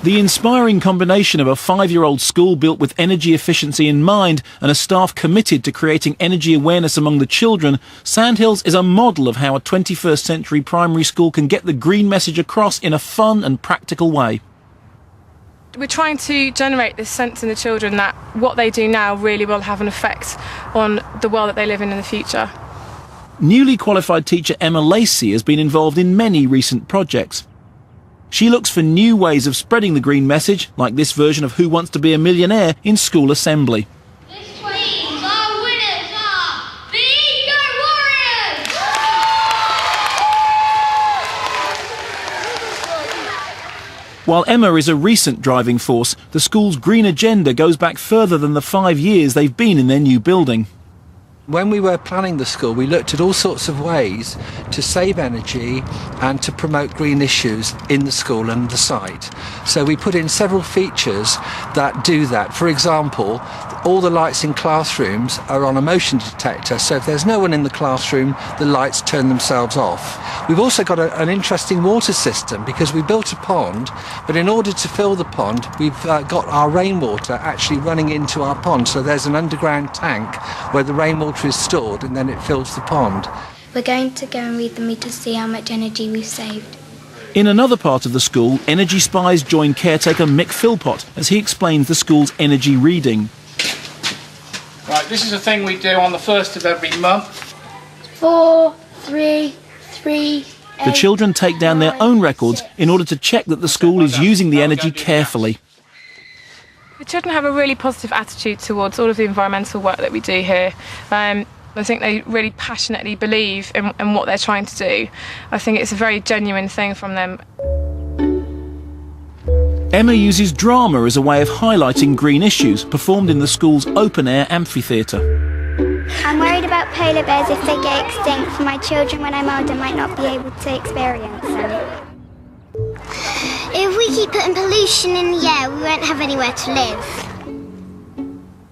The inspiring combination of a 5-year-old school built with energy efficiency in mind and a staff committed to creating energy awareness among the children, Sandhills is a model of how a 21st century primary school can get the green message across in a fun and practical way. We're trying to generate this sense in the children that what they do now really will have an effect on the world that they live in the future. Newly qualified teacher Emma Lacey has been involved in many recent projects. She looks for new ways of spreading the green message, like this version of Who Wants to Be a Millionaire in school assembly. This means our winners are the Eco Warriors! While Emma is a recent driving force, the school's green agenda goes back further than the 5 years they've been in their new building. When we were planning the school, we looked at all sorts of ways to save energy and to promote green issues in the school and the site. So we put in several features that do that. For example, all the lights in classrooms are on a motion detector, so if there's no one in the classroom, the lights turn themselves off. We've also got an interesting water system because we built a pond, but in order to fill the pond, we've got our rainwater actually running into our pond. So there's an underground tank where the rainwater is stored and then it fills the pond. We're going to go and read the meter to see how much energy we've saved. In another part of the school, energy spies join caretaker Mick Philpott as he explains the school's energy reading. Right, this is a thing we do on the 1st of every month. 4, 3, 3, The children take down their own records in order to check that the school is using the energy carefully. The children have a really positive attitude towards all of the environmental work that we do here. I think they really passionately believe in what they're trying to do. I think it's a very genuine thing from them. Emma uses drama as a way of highlighting green issues, performed in the school's open-air amphitheatre. I'm worried about polar bears if they get extinct, for my children when I'm older might not be able to experience them. If we keep putting pollution in the air, we won't have anywhere to live.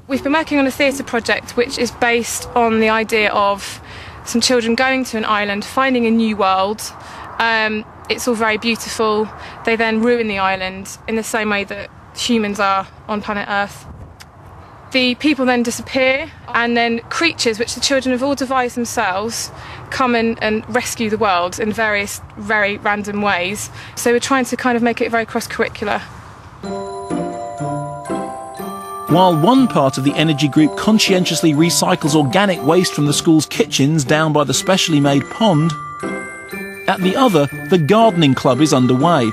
We've been working on a theatre project which is based on the idea of some children going to an island, finding a new world. It's all very beautiful. They then ruin the island in the same way that humans are on planet Earth. The people then disappear, and then creatures, which the children have all devised themselves, come in and rescue the world in various very random ways. So we're trying to kind of make it very cross-curricular. While one part of the energy group conscientiously recycles organic waste from the school's kitchens down by the specially made pond, at the other, the gardening club is underway.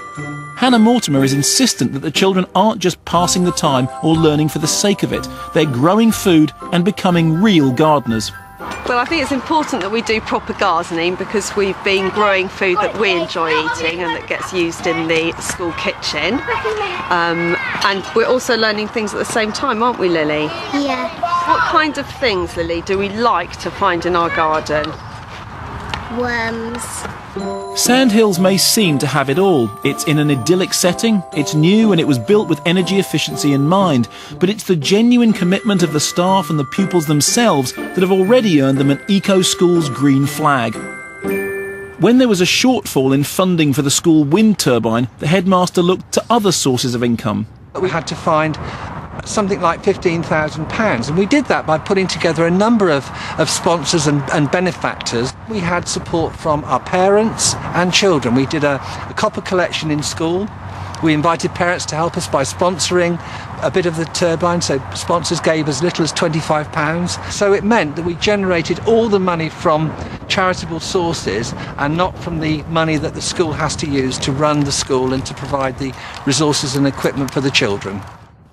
Hannah Mortimer is insistent that the children aren't just passing the time or learning for the sake of it. They're growing food and becoming real gardeners. Well, I think it's important that we do proper gardening because we've been growing food that we enjoy eating and that gets used in the school kitchen. And we're also learning things at the same time, aren't we, Lily? Yeah. What kind of things, Lily, do we like to find in our garden? Worms. Sandhills may seem to have it all. It's in an idyllic setting, it's new and it was built with energy efficiency in mind, but it's the genuine commitment of the staff and the pupils themselves that have already earned them an Eco Schools green flag. When there was a shortfall in funding for the school wind turbine, the headmaster looked to other sources of income. We had to find something like £15,000, and we did that by putting together a number of sponsors and benefactors. We had support from our parents and children. We did a copper collection in school. We invited parents to help us by sponsoring a bit of the turbine, so sponsors gave as little as £25. So it meant that we generated all the money from charitable sources and not from the money that the school has to use to run the school and to provide the resources and equipment for the children.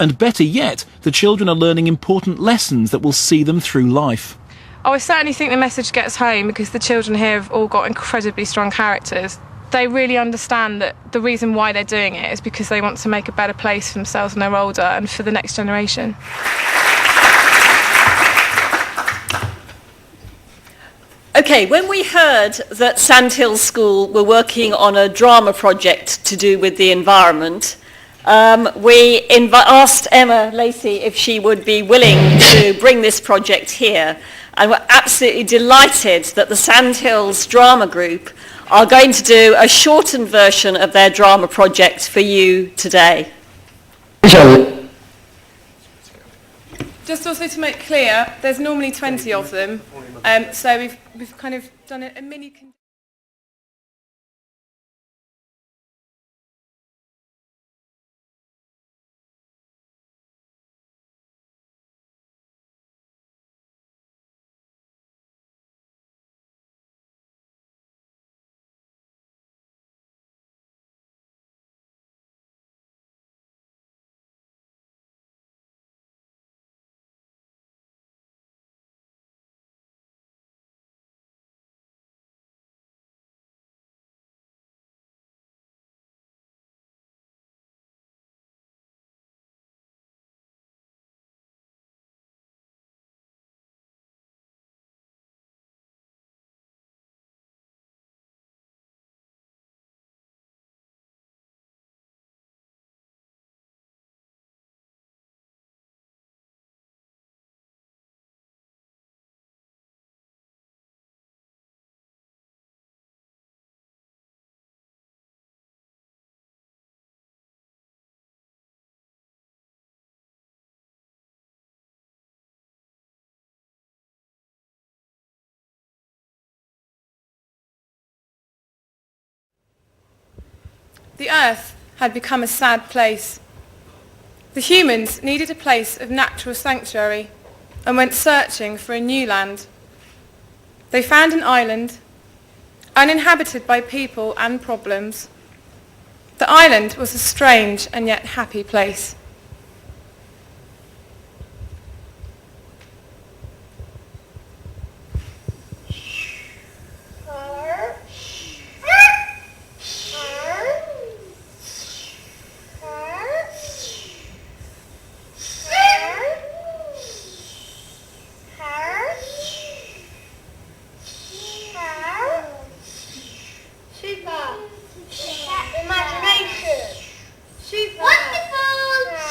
And better yet, the children are learning important lessons that will see them through life. I certainly think the message gets home because the children here have all got incredibly strong characters. They really understand that the reason why they're doing it is because they want to make a better place for themselves when they're older and for the next generation. Okay, when we heard that Sandhills School were working on a drama project to do with the environment, we asked Emma Lacey if she would be willing to bring this project here, and we're absolutely delighted that the Sandhills Drama Group are going to do a shortened version of their drama project for you today. Just also to make clear, there's normally 20 of them, so we've kind of done a mini... The earth had become a sad place. The humans needed a place of natural sanctuary and went searching for a new land. They found an island, uninhabited by people and problems. The island was a strange and yet happy place. Wonderful!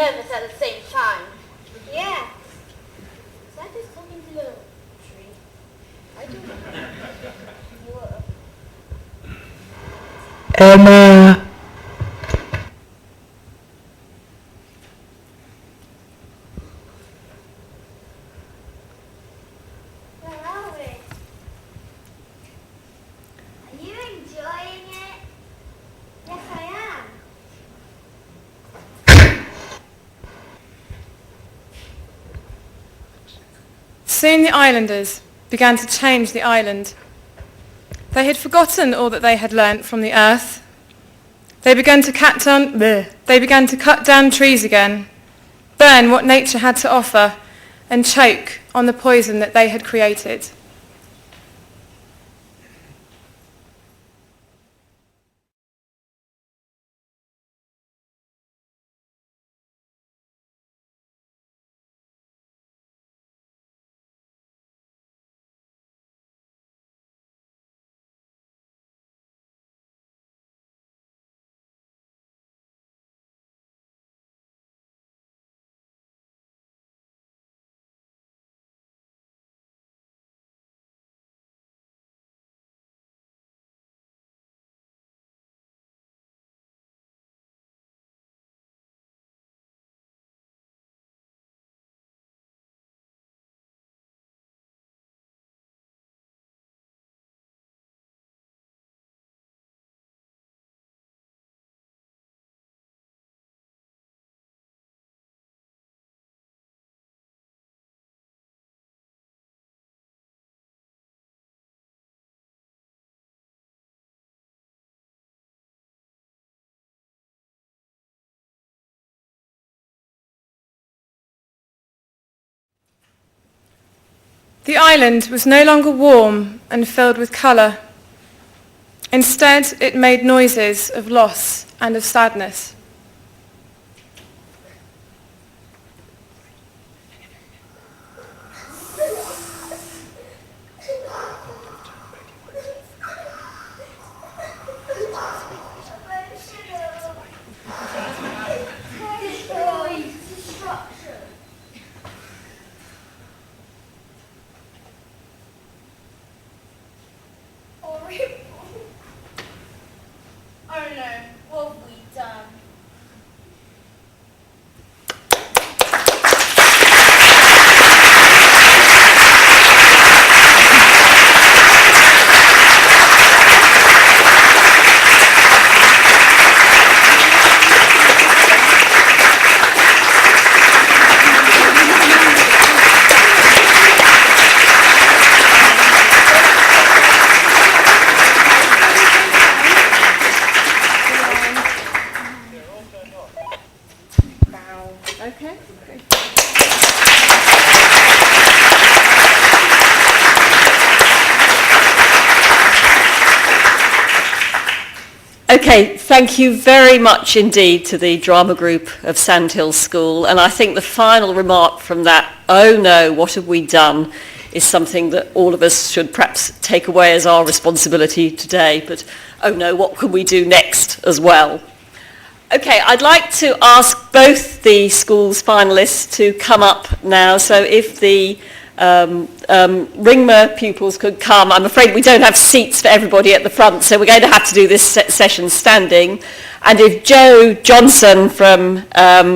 nervous at the same time. Yeah. Is that just talking to the tree? I don't know. Emma. Where are we? Are you enjoying it? Yes, I am. Soon the islanders began to change the island. They had forgotten all that they had learnt from the earth. They began to cut down trees again, burn what nature had to offer, and choke on the poison that they had created. The island was no longer warm and filled with colour. Instead, it made noises of loss and of sadness. Oh no, what have we done? Okay, thank you very much indeed to the drama group of Sandhills School, and I think the final remark from that, oh no, what have we done, is something that all of us should perhaps take away as our responsibility today, but oh no, what can we do next as well? Okay, I'd like to ask both the school's finalists to come up now, so if the Ringmer pupils could come. I'm afraid we don't have seats for everybody at the front, so we're going to have to do this session standing. And if Joe Johnson from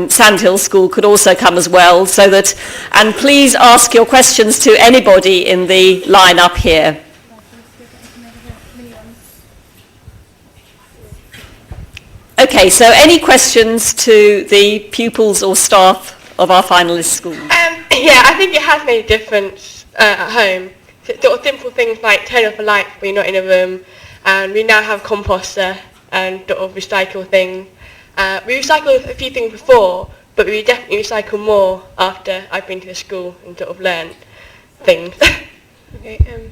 Sandhills School could also come as well, so that, and please ask your questions to anybody in the line up here. Okay, so any questions to the pupils or staff of our finalist school? Yeah, I think it has made a difference at home. Sort of simple things like turn off a light when you're not in a room, and we now have a composter and sort of recycle things. We recycled a few things before, but we definitely recycle more after I've been to the school and sort of learned things. Okay,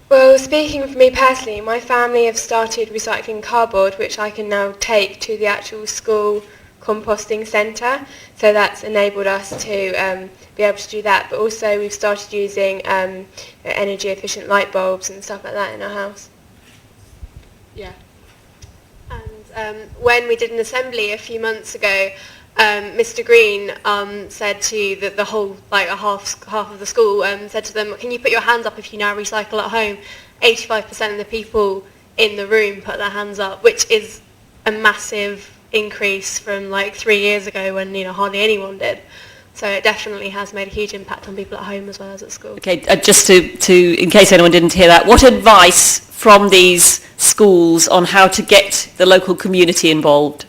well, speaking for me personally, my family have started recycling cardboard, which I can now take to the actual school composting centre, so that's enabled us to be able to do that, but also we've started using energy efficient light bulbs and stuff like that in our house. Yeah. And when we did an assembly a few months ago, Mr. Green said to the whole, like half of the school, said to them, can you put your hands up if you now recycle at home? 85% of the people in the room put their hands up, which is a massive increase from like 3 years ago when hardly anyone did. So it definitely has made a huge impact on people at home as well as at school. Okay, just to in case anyone didn't hear that, what advice from these schools on how to get the local community involved?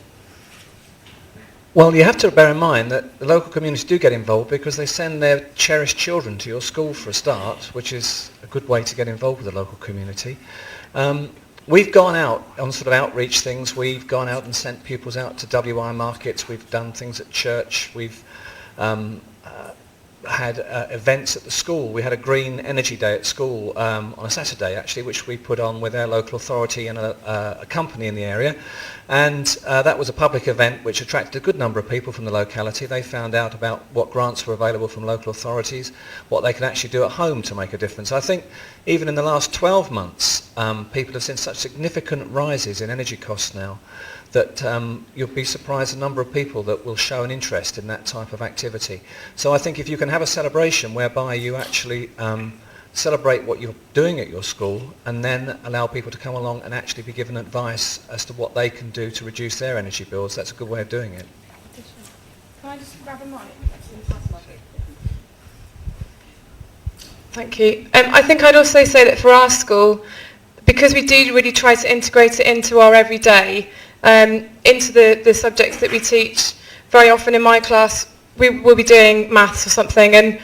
Well, you have to bear in mind that the local communities do get involved because they send their cherished children to your school for a start, which is a good way to get involved with the local community. We've gone out on sort of outreach things. We've gone out and sent pupils out to WI markets. We've done things at church. We've had events at the school. We had a green energy day at school on a Saturday, actually, which we put on with our local authority and a company in the area. And that was a public event which attracted a good number of people from the locality. They found out about what grants were available from local authorities, what they could actually do at home to make a difference. I think even in the last 12 months, people have seen such significant rises in energy costs now that you'll be surprised the number of people that will show an interest in that type of activity. So I think if you can have a celebration whereby you actually celebrate what you're doing at your school and then allow people to come along and actually be given advice as to what they can do to reduce their energy bills, that's a good way of doing it. Can I just grab a mic? Thank you. I think I'd also say that for our school, because we do really try to integrate it into our everyday, into the subjects that we teach, very often in my class we will be doing maths or something and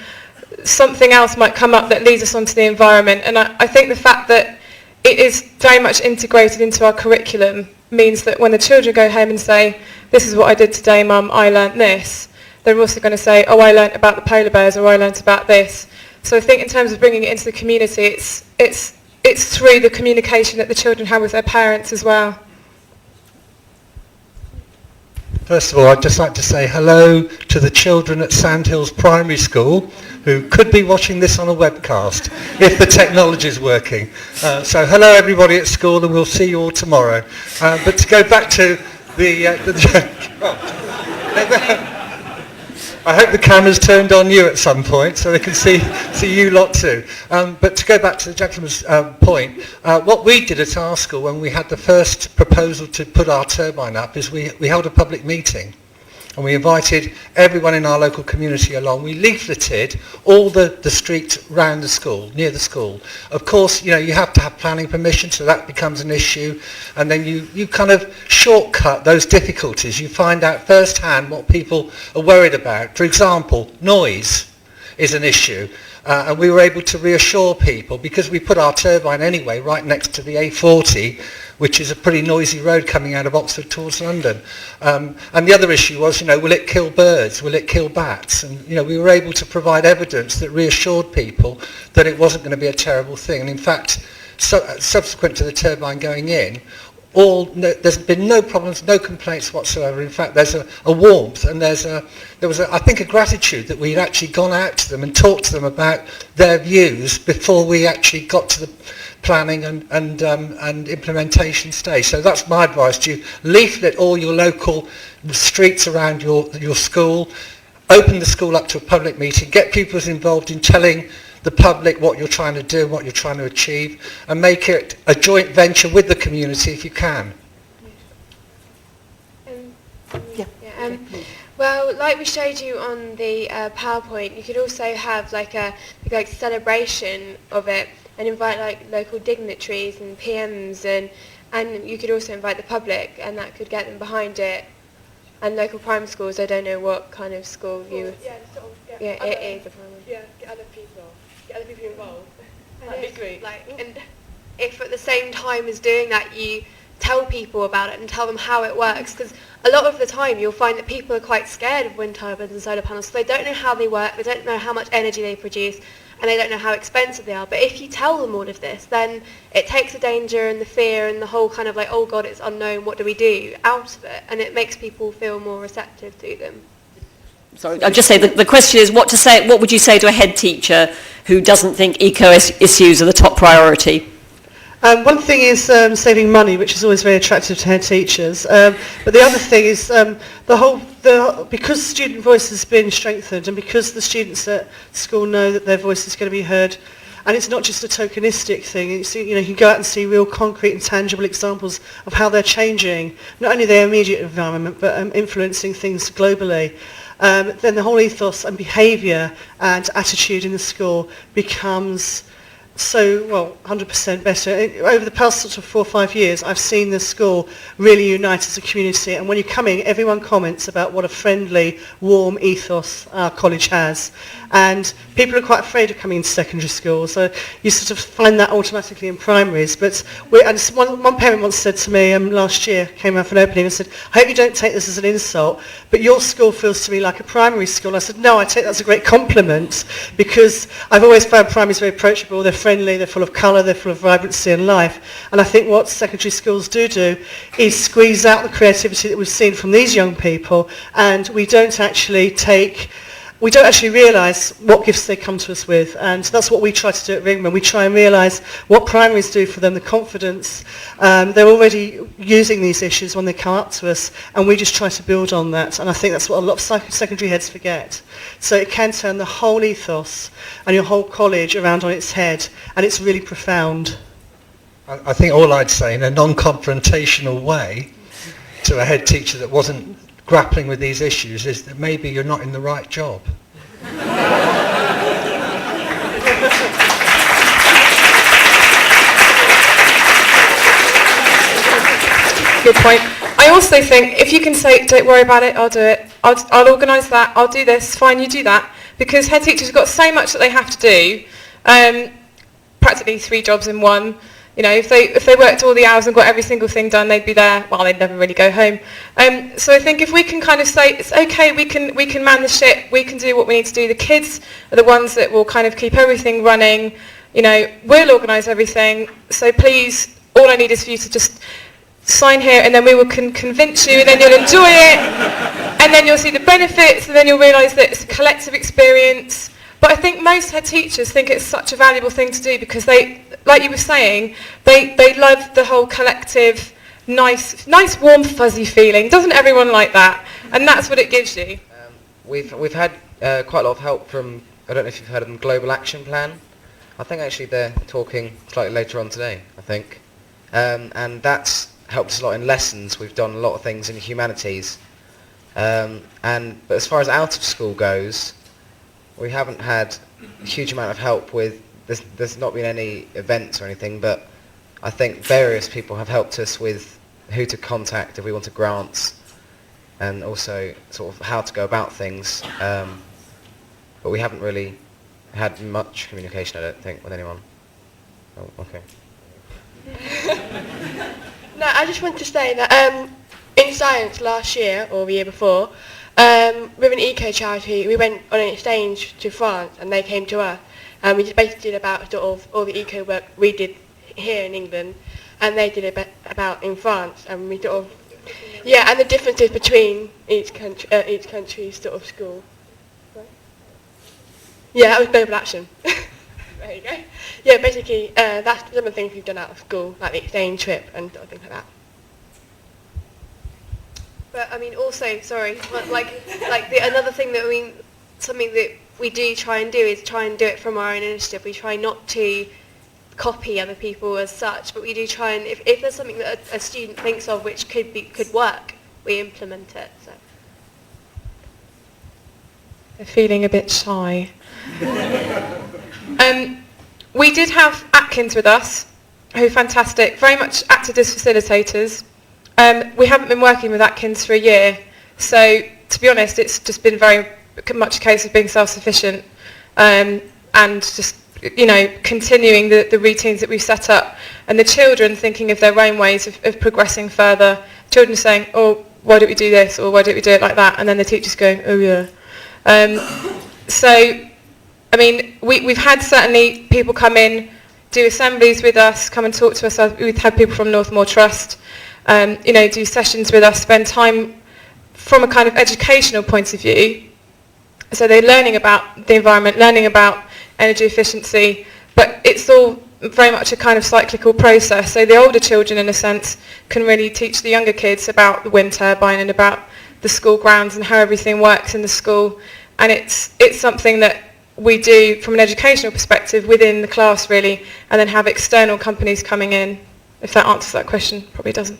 something else might come up that leads us onto the environment, and I think the fact that it is very much integrated into our curriculum means that when the children go home and say, this is what I did today, Mum, I learnt this, they're also going to say, oh, I learnt about the polar bears, or I learnt about this. So I think in terms of bringing it into the community, it's through the communication that the children have with their parents as well. First of all, I'd just like to say hello to the children at Sandhills Primary School who could be watching this on a webcast if the technology is working. So hello everybody at school, and we'll see you all tomorrow. But to go back to I hope the camera's turned on you at some point so they can see you lot too. But to go back to the gentleman's point, what we did at our school when we had the first proposal to put our turbine up is we held a public meeting. And we invited everyone in our local community along. We leafleted all the streets around the school, near the school. Of course, you have to have planning permission, so that becomes an issue. And then you kind of shortcut those difficulties. You find out firsthand what people are worried about. For example, noise is an issue. And we were able to reassure people, because we put our turbine anyway right next to the A40, which is a pretty noisy road coming out of Oxford towards London. And the other issue was, will it kill birds? Will it kill bats? And, we were able to provide evidence that reassured people that it wasn't going to be a terrible thing. And in fact, subsequent to the turbine going in, there's been no problems, no complaints whatsoever. In fact, there's a warmth, and there was I think a gratitude that we'd actually gone out to them and talked to them about their views before we actually got to the planning and implementation stage. So that's my advice to you. Leaflet all your local streets around your school, open the school up to a public meeting, get people involved in telling the public what you're trying to do, what you're trying to achieve, and make it a joint venture with the community if you can. Well, like we showed you on the PowerPoint, you could also have like a celebration of it and invite like local dignitaries and PMs, and you could also invite the public, and that could get them behind it. And local primary schools, I don't know what kind of school you... it is a primary. Yeah, get other people involved. That'd be great. And if at the same time as doing that, you tell people about it and tell them how it works, because a lot of the time you'll find that people are quite scared of wind turbines and solar panels, so they don't know how they work, they don't know how much energy they produce, and they don't know how expensive they are. But if you tell them all of this, then it takes the danger and the fear and the whole kind of like, oh God, it's unknown, what do we do, out of it, and it makes people feel more receptive to them. Sorry, I'll just say the question is what would you say to a head teacher who doesn't think eco issues are the top priority? One thing is saving money, which is always very attractive to head teachers. But the other thing is because student voice has been strengthened, and because the students at school know that their voice is going to be heard, and it's not just a tokenistic thing. You can go out and see real concrete and tangible examples of how they're changing not only their immediate environment but influencing things globally. Then the whole ethos and behaviour and attitude in the school becomes 100% better. Over the past sort of 4 or 5 years, I've seen the school really unite as a community, and when you come in, everyone comments about what a friendly, warm ethos our college has. And people are quite afraid of coming into secondary school, so you sort of find that automatically in primaries. But one parent once said to me last year, came out for an opening and said, I hope you don't take this as an insult, but your school feels to me like a primary school. I said, no, I take that as a great compliment, because I've always found primaries very approachable. They're friendly, they're full of colour, they're full of vibrancy and life. And I think what secondary schools do is squeeze out the creativity that we've seen from these young people, and we don't actually realise what gifts they come to us with, and that's what we try to do at Ringmer. We try and realise what primaries do for them, the confidence. They're already using these issues when they come up to us, and we just try to build on that, and I think that's what a lot of secondary heads forget. So it can turn the whole ethos and your whole college around on its head, and it's really profound. I think all I'd say in a non-confrontational way to a head teacher that wasn't grappling with these issues is that maybe you're not in the right job. Good point. I also think if you can say, don't worry about it, I'll do it. I'll organise that, I'll do this, fine, you do that. Because head teachers have got so much that they have to do, practically 3 jobs in one. You know, if they worked all the hours and got every single thing done, they'd be there. Well, they'd never really go home. So I think if we can kind of say, it's okay, we can man the ship, we can do what we need to do. The kids are the ones that will kind of keep everything running. You know, we'll organise everything. So please, all I need is for you to just sign here, and then we will convince you, and then you'll enjoy it, and then you'll see the benefits, and then you'll realise that it's a collective experience. But I think most head teachers think it's such a valuable thing to do because they, like you were saying, they love the whole collective, nice, warm, fuzzy feeling. Doesn't everyone like that? And that's what it gives you. We've had quite a lot of help from, I don't know if you've heard of them, Global Action Plan. I think actually they're talking slightly later on today, I think. And that's helped us a lot in lessons. We've done a lot of things in humanities. But as far as out of school goes, we haven't had a huge amount of help with, there's not been any events or anything, but I think various people have helped us with who to contact if we wanted grants, and also sort of how to go about things. But we haven't really had much communication, I don't think, with anyone. Oh, okay. No, I just want to say that in science last year, or the year before, with an eco charity, we went on an exchange to France, and they came to us. And we just basically did about sort of all the eco work we did here in England, and they did about in France, and we sort of, yeah, and the differences between each country's sort of school. Right? Yeah, that was Global Action. There you go. Yeah, basically, that's some of the things we've done out of school, like the exchange trip and sort of things like that. But I mean, also, sorry, another thing that something that we do try and do is try and do it from our own initiative. We try not to copy other people as such, but we do try and, if there's something that a student thinks of which could work, we implement it. So. They're feeling a bit shy. We did have Atkins with us, who are fantastic, very much acted as facilitators. We haven't been working with Atkins for a year, so to be honest, it's just been very much a case of being self-sufficient and just, you know, continuing the routines that we've set up, and the children thinking of their own ways of progressing further. Children saying, oh, why don't we do this, or why don't we do it like that, and then the teachers going, oh yeah. So, I mean, we've had certainly people come in, do assemblies with us, come and talk to us. We've had people from Northmore Trust, you know, do sessions with us, spend time from a kind of educational point of view. So they're learning about the environment, learning about energy efficiency, but it's all very much a kind of cyclical process. So the older children, in a sense, can really teach the younger kids about the wind turbine and about the school grounds and how everything works in the school. And it's something that we do from an educational perspective within the class, really, and then have external companies coming in. If that answers that question, probably doesn't.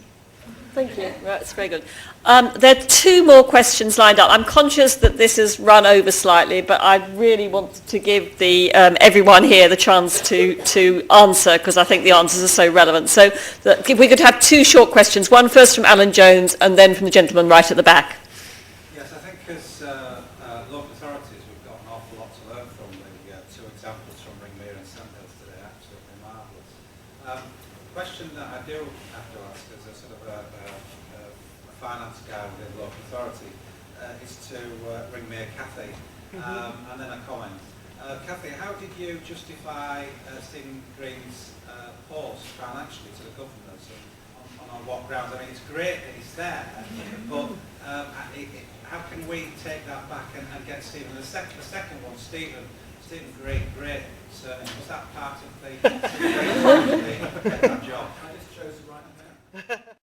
Thank you. Right, that's very good. There are two more questions lined up. I'm conscious that this has run over slightly, but I really want to give everyone here the chance to answer, because I think the answers are so relevant. So if we could have two short questions, one first from Alan Jones and then from the gentleman right at the back. Yes, I think as local authorities we've got an awful lot to learn from the two examples from Ringmer and Sandhills today, absolutely marvellous. The question that I do have to ask as a sort of a finance guy within the local authority is to Ringmer Cathy, and then a comment. Cathy, how did you justify Stephen Green's post financially to the governors on what grounds? I mean, it's great that it's there, but how can we take that back and get Stephen? The second one, Stephen Green, great surname. Was that part of the